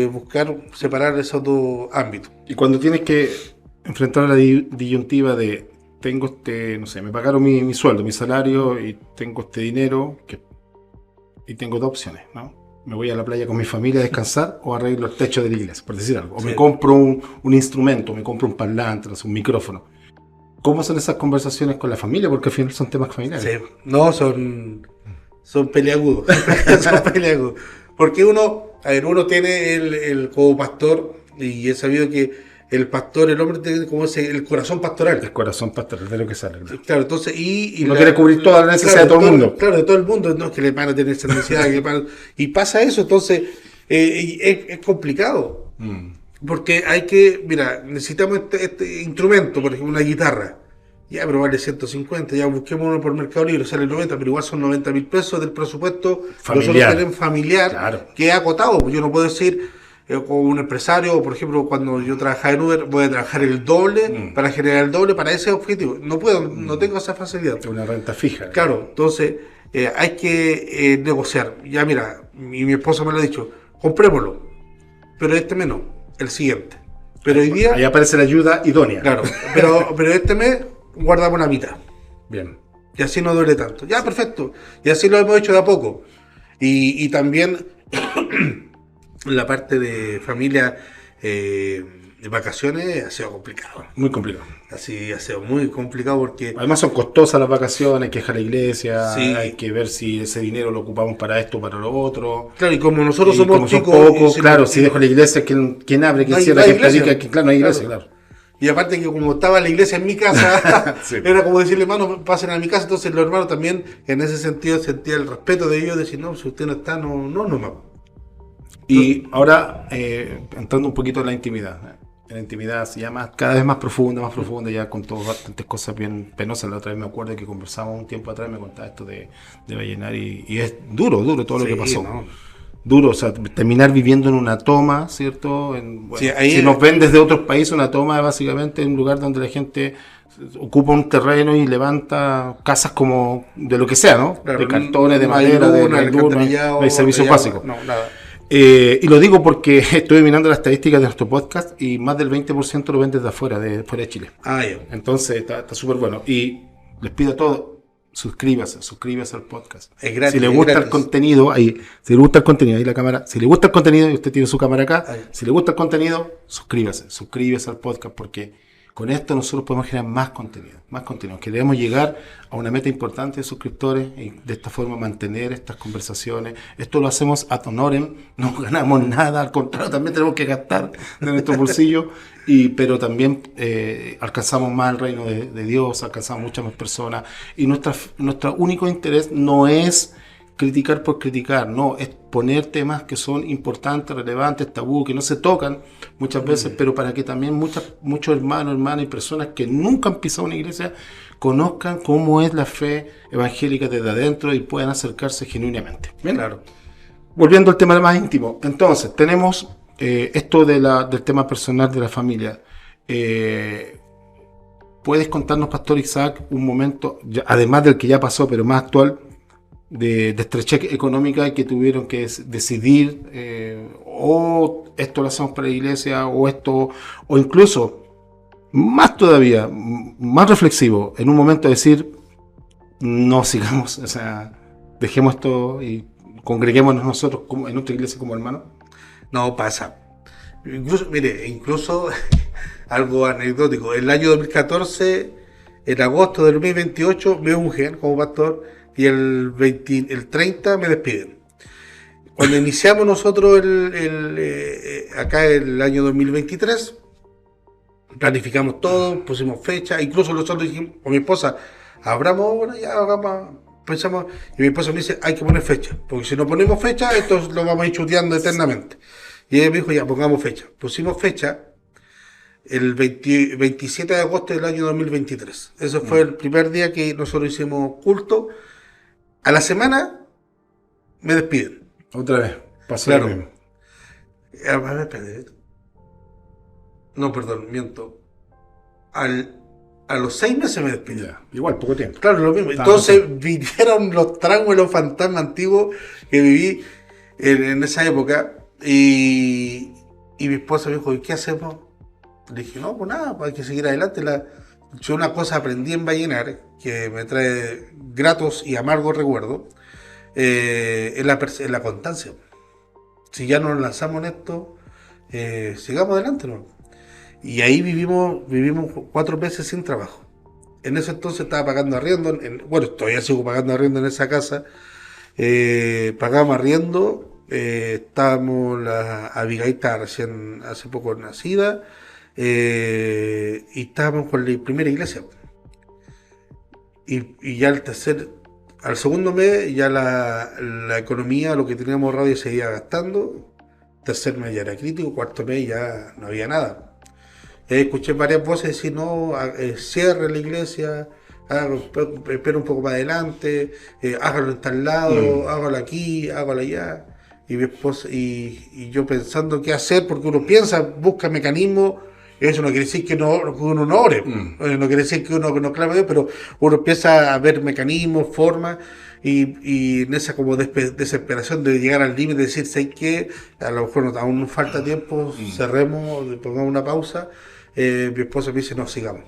buscar separar esos dos ámbitos. Y cuando tienes que enfrentar la disyuntiva de tengo no sé, me pagaron mi sueldo, mi salario y tengo este dinero y tengo dos opciones, ¿no? Me voy a la playa con mi familia a descansar o arreglo el techo de la iglesia, por decir algo. O me compro un instrumento, me compro un parlante, un micrófono. ¿Cómo son esas conversaciones con la familia? Porque al final son temas familiares. Sí, no, son peleagudos. Son peleagudos. Porque uno tiene como pastor, y he sabido que el pastor, el hombre tiene como el corazón pastoral. El corazón pastoral, de lo que sale. Claro, entonces, y uno quiere cubrir toda la necesidad de todo el mundo. Claro, de todo el mundo, no es que le van a tener esa necesidad, y pasa eso, entonces, es complicado. Porque necesitamos este instrumento, por ejemplo, una guitarra. Ya, pero vale 150, ya busquemos uno por Mercado Libre, sale 90, pero igual son 90.000 pesos del presupuesto familiar. Nosotros tenemos familiar, claro, que es acotado. Yo no puedo decir, como un empresario, por ejemplo, cuando yo trabajaba en Uber, voy a trabajar el doble para generar el doble para ese objetivo. No puedo, no tengo esa facilidad. Es una renta fija. Claro, entonces hay que negociar. Ya mira, mi esposa me lo ha dicho, comprémoslo, pero este mes no, el siguiente. Pero hoy día... Ahí aparece la ayuda idónea. Claro, pero este mes guardamos la mitad. Bien. Y así no duele tanto. Ya, perfecto. Y así lo hemos hecho de a poco. Y también la parte de familia, de vacaciones, ha sido complicado. Muy complicado. Así ha sido muy complicado porque... Además son costosas las vacaciones, hay que dejar la iglesia, Sí. hay que ver si ese dinero lo ocupamos para esto o para lo otro. Claro, y como nosotros Y somos como son chicos... pocos, claro, si dejo la iglesia, ¿quién abre, quién No hay- cierra, no hay quién iglesia. predica? Claro, no hay iglesia, Claro. claro. Y aparte que como estaba la iglesia en mi casa, Sí. era como decirle, hermano, pasen a mi casa. Entonces los hermanos también, en ese sentido, sentía el respeto de ellos, decir, no, si usted no está, no. Y ahora, entrando un poquito en la intimidad. En la intimidad ya cada vez más profunda, ya con todas bastantes cosas bien penosas. La otra vez me acuerdo que conversamos un tiempo atrás, me contaba esto de Vallenar y es duro todo lo Sí, que pasó. ¿no? Duro, o sea, terminar viviendo en una toma, ¿cierto? Sí, ahí si nos ven desde otros países, una toma es básicamente un lugar donde la gente ocupa un terreno y levanta casas como de lo que sea, ¿no? Claro, de cartones, de no hay madera, luna, de luz, no alcantarillado, hay servicios de agua, básicos. No, nada. Y lo digo porque estoy mirando las estadísticas de nuestro podcast y más del 20% lo ven desde afuera, de fuera de Chile. Ah, ya. Entonces está súper bueno. Y les pido a todos, suscríbase al podcast. Es gratis, Si le es gusta el gratis. contenido, ahí la cámara, si le gusta el contenido y usted tiene su cámara acá, Ahí. si le gusta el contenido, suscríbase al podcast porque con esto nosotros podemos generar más contenido. Queremos llegar a una meta importante de suscriptores y de esta forma mantener estas conversaciones. Esto lo hacemos ad honorem, no ganamos nada, al contrario, también tenemos que gastar de nuestro bolsillo, pero también alcanzamos más el reino de Dios, alcanzamos muchas más personas y nuestro único interés no es criticar por criticar, no, es poner temas que son importantes, relevantes, tabú, que no se tocan muchas veces, pero para que también muchos hermanos y personas que nunca han pisado una iglesia conozcan cómo es la fe evangélica desde adentro y puedan acercarse genuinamente. ¿Bien? Claro. Volviendo al tema más íntimo, entonces tenemos esto del tema personal de la familia. ¿Puedes contarnos, Pastor Isaac, un momento, además del que ya pasó, pero más actual, de estrechez económica que tuvieron que decidir o esto lo hacemos para la iglesia o incluso más todavía, más reflexivo, en un momento decir no sigamos, o sea, dejemos esto y congreguémonos nosotros en nuestra iglesia como hermanos? No pasa. Incluso algo anecdótico. El año 2014, en agosto del 2028, me ungen como pastor y el 30 me despiden. Cuando iniciamos nosotros acá el año 2023, planificamos todo, pusimos fecha, incluso nosotros dijimos con mi esposa, abramos, bueno, ya pensamos, y mi esposa me dice, hay que poner fecha, porque si no ponemos fecha, esto lo vamos a ir chuteando eternamente. Y ella me dijo, ya, pongamos fecha. Pusimos fecha el 27 de agosto del año 2023. Ese fue el primer día que nosotros hicimos culto. A la semana me despiden. Otra vez, pasó Claro. lo mismo. A ver, espérate. No, perdón, miento. A los 6 meses me despidieron. Ya, igual, poco tiempo. Claro, lo mismo. Entonces vinieron los traumas y los fantasmas antiguos que viví en esa época. Y mi esposa me dijo, ¿y qué hacemos? Le dije, no, pues nada, pues hay que seguir adelante. Yo una cosa aprendí en Vallenar, que me trae gratos y amargos recuerdos, es la constancia. Si ya nos lanzamos en esto, sigamos adelante, ¿no? Y ahí vivimos 4 meses sin trabajo. En ese entonces estaba pagando arriendo, bueno, todavía sigo pagando arriendo en esa casa. Pagábamos arriendo, estábamos, la Abigail estaba recién, hace poco nacida, y estábamos con la primera iglesia. Y ya al segundo mes, ya la economía, lo que teníamos ahorrado ya se iba gastando. Tercer mes ya era crítico, cuarto mes ya no había nada. Escuché varias voces decir, no, cierre la iglesia, espera un poco más adelante, hágalo en tal lado, hágalo aquí, hágalo allá. Y mi esposa, y yo pensando qué hacer, porque uno piensa, busca mecanismos, eso no quiere decir que uno no ore, no quiere decir que uno no clame a Dios, pero uno empieza a ver mecanismos, formas, y en esa como desesperación de llegar al límite, de decir, ¿sabes qué? A lo mejor aún nos falta tiempo, cerremos, pongamos una pausa. Mi esposa me dice, no, sigamos.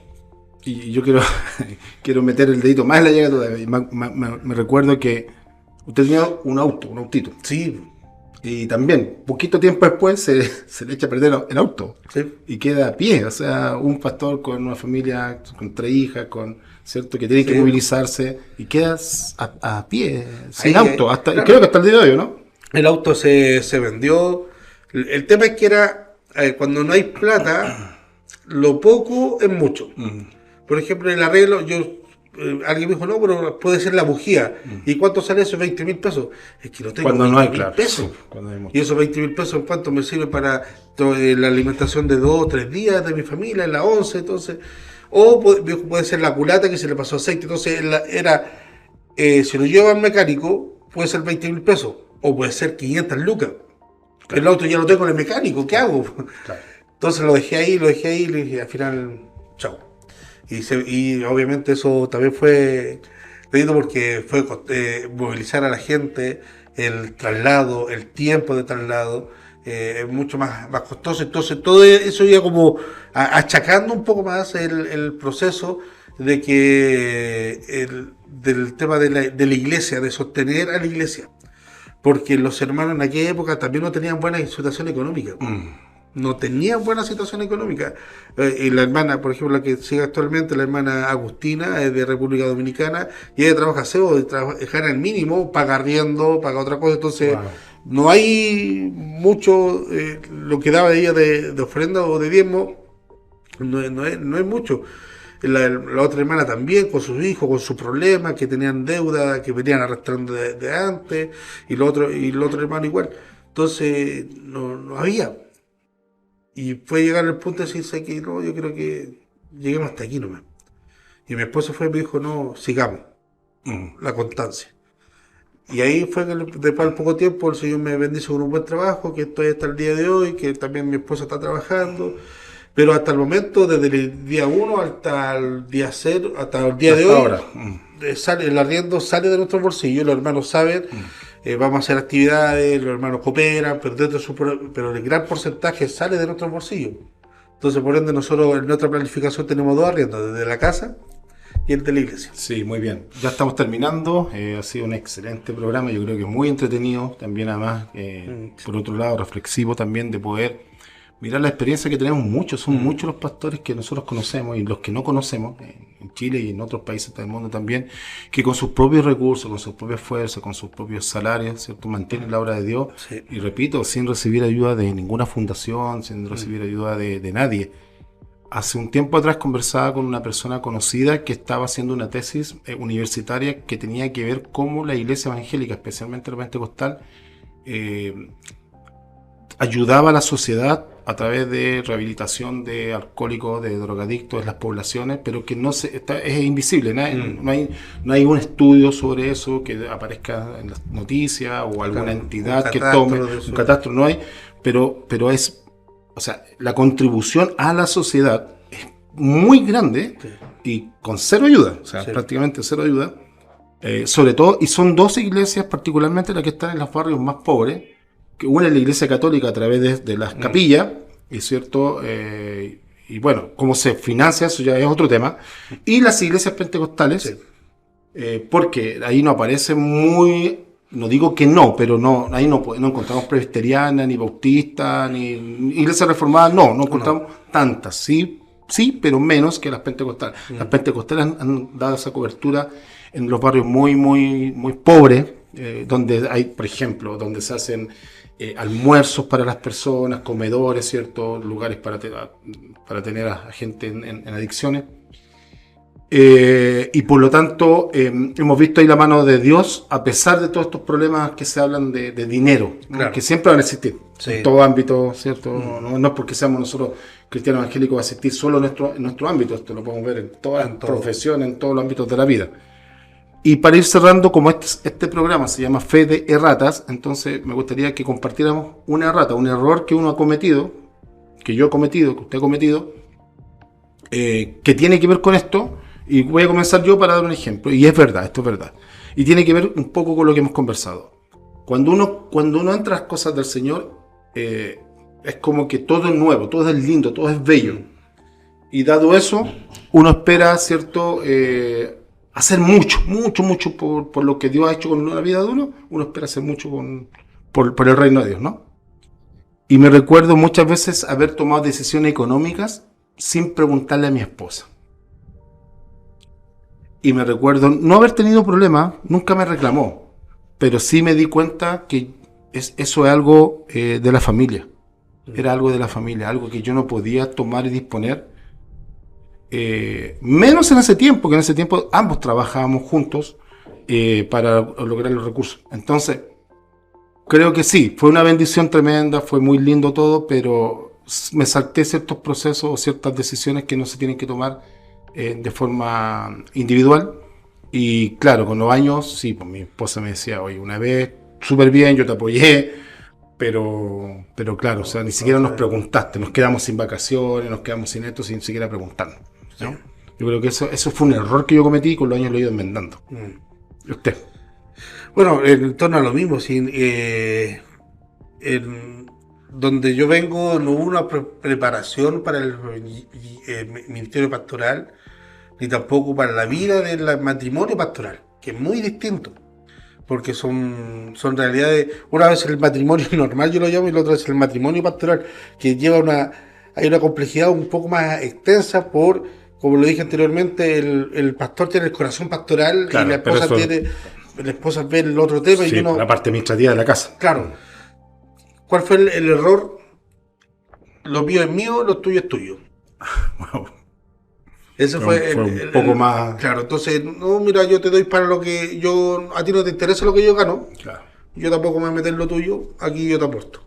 Y yo quiero meter el dedito más en la llaga todavía. Me recuerdo que usted tenía un autito. Sí. Y también, poquito tiempo después, se le echa a perder el auto. Sí. Y queda a pie. O sea, un pastor con una familia, con 3 hijas, ¿cierto? Que tiene que movilizarse. Y quedas a pie, sin auto. Claro. Creo que hasta el día de hoy, ¿no? El auto se vendió. El tema es que era, cuando no hay plata, lo poco es mucho. Por ejemplo, el arreglo, alguien me dijo, no, pero puede ser la bujía. ¿Y cuánto sale eso? 20.000 pesos. Es que no tengo cuando 20 no hay, mil claro. pesos. Sí, cuando hay mucho. Y esos 20.000 pesos, ¿cuánto me sirve para la alimentación de 2 o 3 días de mi familia, en la 11? Entonces, o puede ser la culata que se le pasó aceite. Entonces, si lo lleva al mecánico, puede ser 20.000 pesos. O puede ser 500 lucas. Claro. El auto ya lo tengo en el mecánico, ¿qué hago? Claro. Entonces lo dejé ahí, y le dije, al final, chao. Y obviamente eso también fue debido porque fue movilizar a la gente, el traslado, el tiempo de traslado, es mucho más costoso. Entonces todo eso iba como achacando un poco más el proceso de que del tema de la iglesia, de sostener a la iglesia. Porque los hermanos en aquella época también no tenían buena situación económica. No tenían buena situación económica. Y la hermana, por ejemplo, la que sigue actualmente, la hermana Agustina, es de República Dominicana, y ella trabaja SEO, gana el mínimo, paga arriendo, paga otra cosa. Entonces, no hay mucho, lo que daba ella de ofrenda o de diezmo, no es mucho. La otra hermana también, con sus hijos, con sus problemas, que tenían deuda, que venían arrastrando de antes, y el otro hermano igual. Entonces, no había. Y fue llegar al punto de decirse que no, yo creo que lleguemos hasta aquí nomás. Y mi esposo fue y me dijo, no, sigamos, la constancia. Y ahí fue que después de poco tiempo el Señor me bendice con un buen trabajo, que estoy hasta el día de hoy, que también mi esposa está trabajando. Pero hasta el momento, desde el día 1 hasta el día 0, hasta el día de hoy, ahora. El arriendo sale de nuestros bolsillos, los hermanos saben, vamos a hacer actividades, los hermanos cooperan, pero el gran porcentaje sale de nuestros bolsillos. Entonces, por ende, nosotros en nuestra planificación tenemos 2 arriendos, desde la casa y el de la iglesia. Sí, muy bien. Ya estamos terminando. Ha sido un excelente programa, yo creo que muy entretenido, también además, por otro lado, reflexivo también de poder mirar la experiencia que tenemos muchos, son muchos los pastores que nosotros conocemos y los que no conocemos en Chile y en otros países del mundo también, que con sus propios recursos, con sus propias fuerzas, con sus propios salarios, ¿cierto? Mantienen la obra de Dios. Sí. Y repito, sin recibir ayuda de ninguna fundación, sin recibir ayuda de nadie. Hace un tiempo atrás conversaba con una persona conocida que estaba haciendo una tesis universitaria que tenía que ver cómo la iglesia evangélica, especialmente la pentecostal, ayudaba a la sociedad a través de rehabilitación de alcohólicos, de drogadictos en las poblaciones, pero que es invisible, no hay un estudio sobre eso que aparezca en las noticias o alguna entidad que tome un catastro, no hay, pero es, o sea, la contribución a la sociedad es muy grande Sí. y con cero ayuda, o sea, Sí. prácticamente cero ayuda. Sobre todo, y son dos iglesias, particularmente las que están en los barrios más pobres, que una es la iglesia católica a través de las capillas, ¿es cierto? Y bueno, cómo se financia, eso ya es otro tema. Y las iglesias pentecostales, Sí. porque ahí no aparece muy, no digo que no, pero no, ahí no encontramos presbiterianas, ni bautistas, ni iglesias reformadas, no encontramos tantas, sí, pero menos que las pentecostales. Las pentecostales han dado esa cobertura en los barrios muy, muy, muy pobres, donde hay, por ejemplo, donde se hacen almuerzos para las personas, comedores, ¿cierto? Lugares para tener a gente en adicciones. Y por lo tanto, hemos visto ahí la mano de Dios, a pesar de todos estos problemas que se hablan de dinero, ¿no? Claro. Que siempre van a existir, Sí. en todo ámbito, ¿cierto? No es porque seamos nosotros cristianos evangélicos, va a existir solo en nuestro ámbito, esto lo podemos ver en todas las profesiones, en todos los ámbitos de la vida. Y para ir cerrando, como este programa se llama Fe de Erratas, entonces me gustaría que compartiéramos una errata, un error que uno ha cometido, que yo he cometido, que usted ha cometido, que tiene que ver con esto, y voy a comenzar yo para dar un ejemplo, y es verdad, esto es verdad, y tiene que ver un poco con lo que hemos conversado. Cuando uno entra a las cosas del Señor, es como que todo es nuevo, todo es lindo, todo es bello, y dado eso, uno espera, ¿cierto?, hacer mucho por lo que Dios ha hecho con la vida de uno espera hacer mucho por el reino de Dios, ¿no? Y me recuerdo muchas veces haber tomado decisiones económicas sin preguntarle a mi esposa. Y me recuerdo no haber tenido problemas, nunca me reclamó, pero sí me di cuenta que eso es algo de la familia. Era algo de la familia, algo que yo no podía tomar y disponer. Menos en ese tiempo, que en ese tiempo ambos trabajábamos juntos para lograr los recursos. Entonces, creo que sí, fue una bendición tremenda, fue muy lindo todo, pero me salté ciertos procesos o ciertas decisiones que no se tienen que tomar de forma individual. Y claro, con los años, sí, pues mi esposa me decía, oye, una vez, súper bien, yo te apoyé, pero claro, o sea, ni siquiera nos preguntaste, nos quedamos sin vacaciones, nos quedamos sin esto, sin siquiera preguntarnos, ¿no? Yo creo que eso fue un error que yo cometí y con los años lo he ido enmendando. ¿Y usted? Bueno, en torno a lo mismo, donde yo vengo no hubo una preparación para el ministerio pastoral, ni tampoco para la vida del matrimonio pastoral, que es muy distinto, porque son realidades. Una vez el matrimonio normal, yo lo llamo, y la otra es el matrimonio pastoral, que hay una complejidad un poco más extensa como lo dije anteriormente, el pastor tiene el corazón pastoral, claro, y la esposa ve el otro tema, sí, y uno... la parte administrativa de la casa. Claro. ¿Cuál fue el error? Lo mío es mío, lo tuyo es tuyo. Wow. Ese fue un poco más... Claro, entonces, no, mira, yo te doy para lo que yo... A ti no te interesa lo que yo gano. Claro. Yo tampoco me voy a meter en lo tuyo, aquí yo te aporto.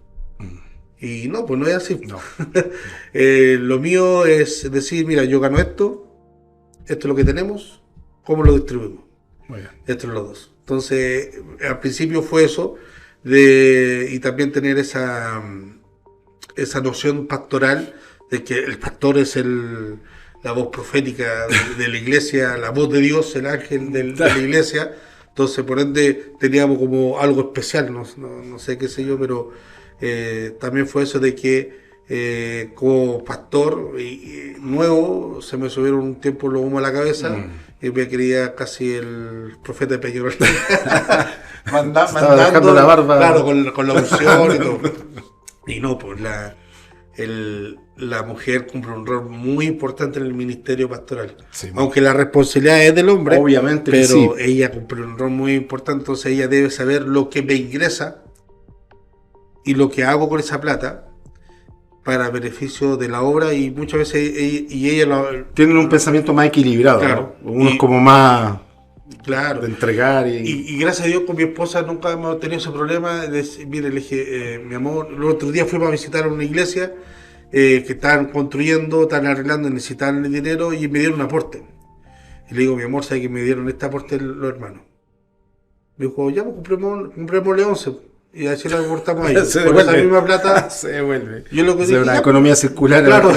Y no, pues no es así. No. Lo mío es decir, mira, yo gano esto es lo que tenemos, ¿cómo lo distribuimos? Muy bien. Esto es los dos. Entonces, al principio fue eso, y también tener esa noción pastoral de que el pastor es la voz profética de la iglesia, la voz de Dios, el ángel de la iglesia. Entonces, por ende, teníamos como algo especial, no sé qué sé yo, pero también fue eso de que como pastor nuevo se me subieron un tiempo los humos a la cabeza y me creía casi el profeta de Peñarol. Mandando la barba. Claro, con la unción y todo. Y no, pues la mujer cumple un rol muy importante en el ministerio pastoral. Sí, aunque la responsabilidad es del hombre, obviamente, pero sí. Ella cumple un rol muy importante, entonces ella debe saber lo que me ingresa y lo que hago con esa plata para beneficio de la obra, y muchas veces ella tienen un pensamiento más equilibrado, claro, ¿no? Uno es como más claro de entregar y gracias a Dios con mi esposa nunca hemos tenido ese problema. Mire, le dije, mi amor, el otro día fuimos a visitar una iglesia que estaban construyendo, estaban arreglando, necesitaban el dinero y me dieron un aporte. Y le digo, mi amor, ¿sabe que me dieron este aporte los hermanos? Me dijo, ya, pues comprémosle 11. y así lo aportamos ahí. Se Con esa devuelve. misma plata, Se devuelve. yo lo que Es dije, una ya, economía circular. claro,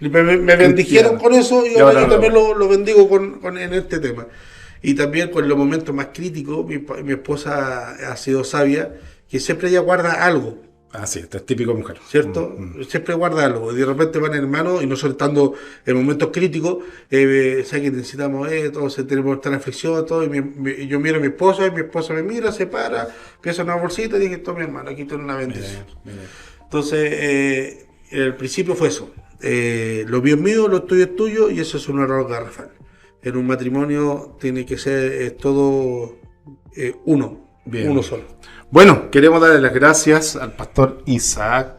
me bendijeron con eso y ahora yo también lo... lo bendigo en este tema. Y también con los momentos más críticos, mi esposa ha sido sabia, que siempre ella guarda algo. Ah, sí, esta es típico mujer. ¿Cierto? Siempre guarda algo. Y de repente van hermanos y nosotros estando en momentos críticos, sé que necesitamos esto, tenemos que estar en aflicción, todo. Y yo miro a mi esposa y mi esposa me mira, se para, empieza una bolsita y dije, toma mi hermano, aquí tiene una bendición. Mira. Entonces, el principio fue eso. Lo mío es mío, lo tuyo es tuyo, y eso es un error garrafal. En un matrimonio tiene que ser todo uno solo. Bueno, queremos darle las gracias al pastor Isaac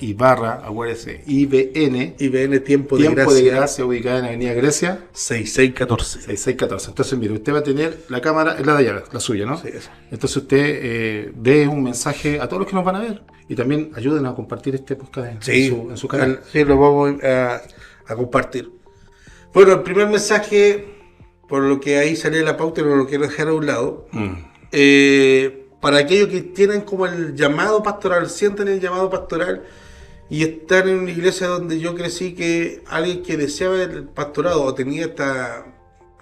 Ibarra, acuérdese, IBN Tiempo de Gracia, ubicada en Avenida Grecia 6614. 6614. Entonces, mire, usted va a tener la cámara, es la de allá, la suya, ¿no? Sí, esa. Entonces usted dé un mensaje a todos los que nos van a ver y también ayúdenos a compartir este podcast en su canal. Sí, lo vamos a compartir. Bueno, el primer mensaje, por lo que ahí sale la pauta y no lo quiero dejar a un lado, para aquellos que tienen como el llamado pastoral, sienten el llamado pastoral y están en una iglesia donde yo crecí, que alguien que deseaba el pastorado o tenía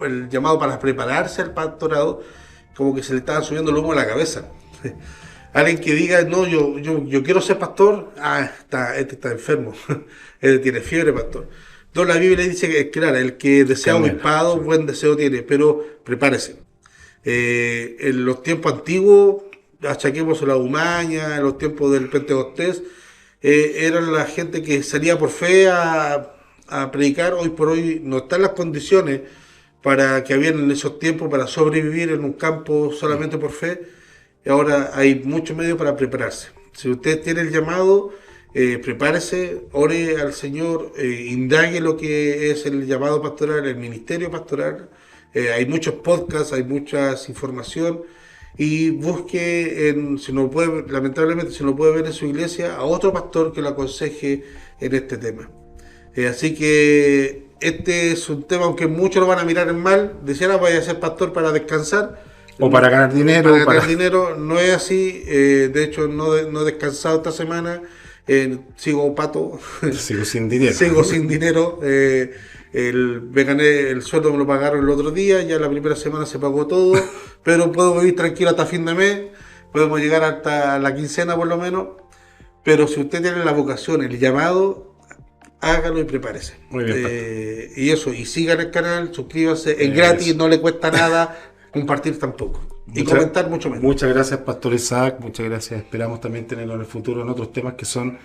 el llamado para prepararse al pastorado, como que se le estaba subiendo el humo a la cabeza. Alguien que diga, no, yo quiero ser pastor, este está enfermo, este tiene fiebre, pastor. No, la Biblia dice que, claro, el que desea obispado, buen deseo tiene, pero prepárese. En los tiempos antiguos, achaquemos la humaña, en los tiempos del Pentecostés, eran la gente que salía por fe a predicar. Hoy por hoy no están las condiciones para que habían en esos tiempos para sobrevivir en un campo solamente por fe. Y ahora hay muchos medios para prepararse. Si usted tiene el llamado, prepárese, ore al Señor, indague lo que es el llamado pastoral, el ministerio pastoral. Hay muchos podcasts, hay muchas información, y busque, lamentablemente si no puede ver en su iglesia, a otro pastor que lo aconseje en este tema. Así que este es un tema, aunque muchos lo van a mirar en mal, decían, vaya a ser pastor para descansar. O para ganar dinero. Para ganar dinero, no es así. De hecho, no he descansado esta semana. Sigo pato. Sigo sin dinero. Sigo sin dinero. Me gané el sueldo, me lo pagaron el otro día, ya la primera semana se pagó todo, pero puedo vivir tranquilo hasta fin de mes, podemos llegar hasta la quincena por lo menos, pero si usted tiene la vocación, el llamado, hágalo y prepárese. Muy bien, y eso, y sigan el canal, suscríbase, es gratis, no le cuesta nada, compartir tampoco. Y comentar mucho menos. Muchas gracias, Pastor Isaac, muchas gracias. Esperamos también tenerlo en el futuro en otros temas que son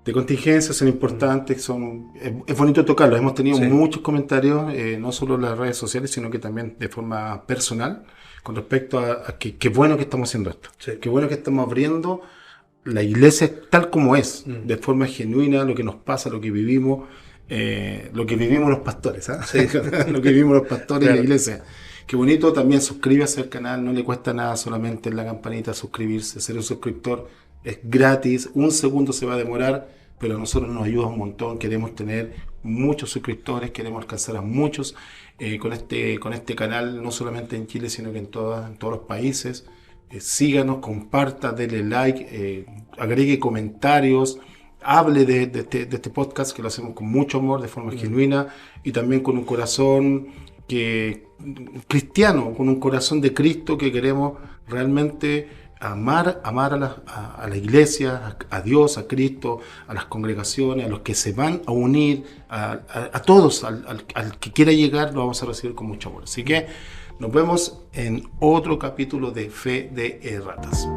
de contingencia, son importantes, es bonito tocarlos. Hemos tenido muchos comentarios, no solo en las redes sociales, sino que también de forma personal, con respecto a que qué bueno que estamos haciendo esto. Sí. Qué bueno que estamos abriendo la iglesia tal como es, de forma genuina, lo que nos pasa, lo que vivimos los pastores, ¿eh? Sí. Lo que vivimos los pastores Claro. en la iglesia. Qué bonito, también suscríbase al canal, no le cuesta nada, solamente en la campanita suscribirse, ser un suscriptor. Es gratis, un segundo se va a demorar, pero a nosotros nos ayuda un montón. Queremos tener muchos suscriptores, queremos alcanzar a muchos con este canal, no solamente en Chile, sino que en todos los países. Síganos, comparta, denle like, agregue comentarios, hable de este podcast, que lo hacemos con mucho amor, de forma genuina, y también con un corazón cristiano, con un corazón de Cristo, que queremos realmente amar a la iglesia, a Dios, a Cristo, a las congregaciones, a los que se van a unir, a todos, al que quiera llegar, lo vamos a recibir con mucho amor. Así que nos vemos en otro capítulo de Fe de Ratas.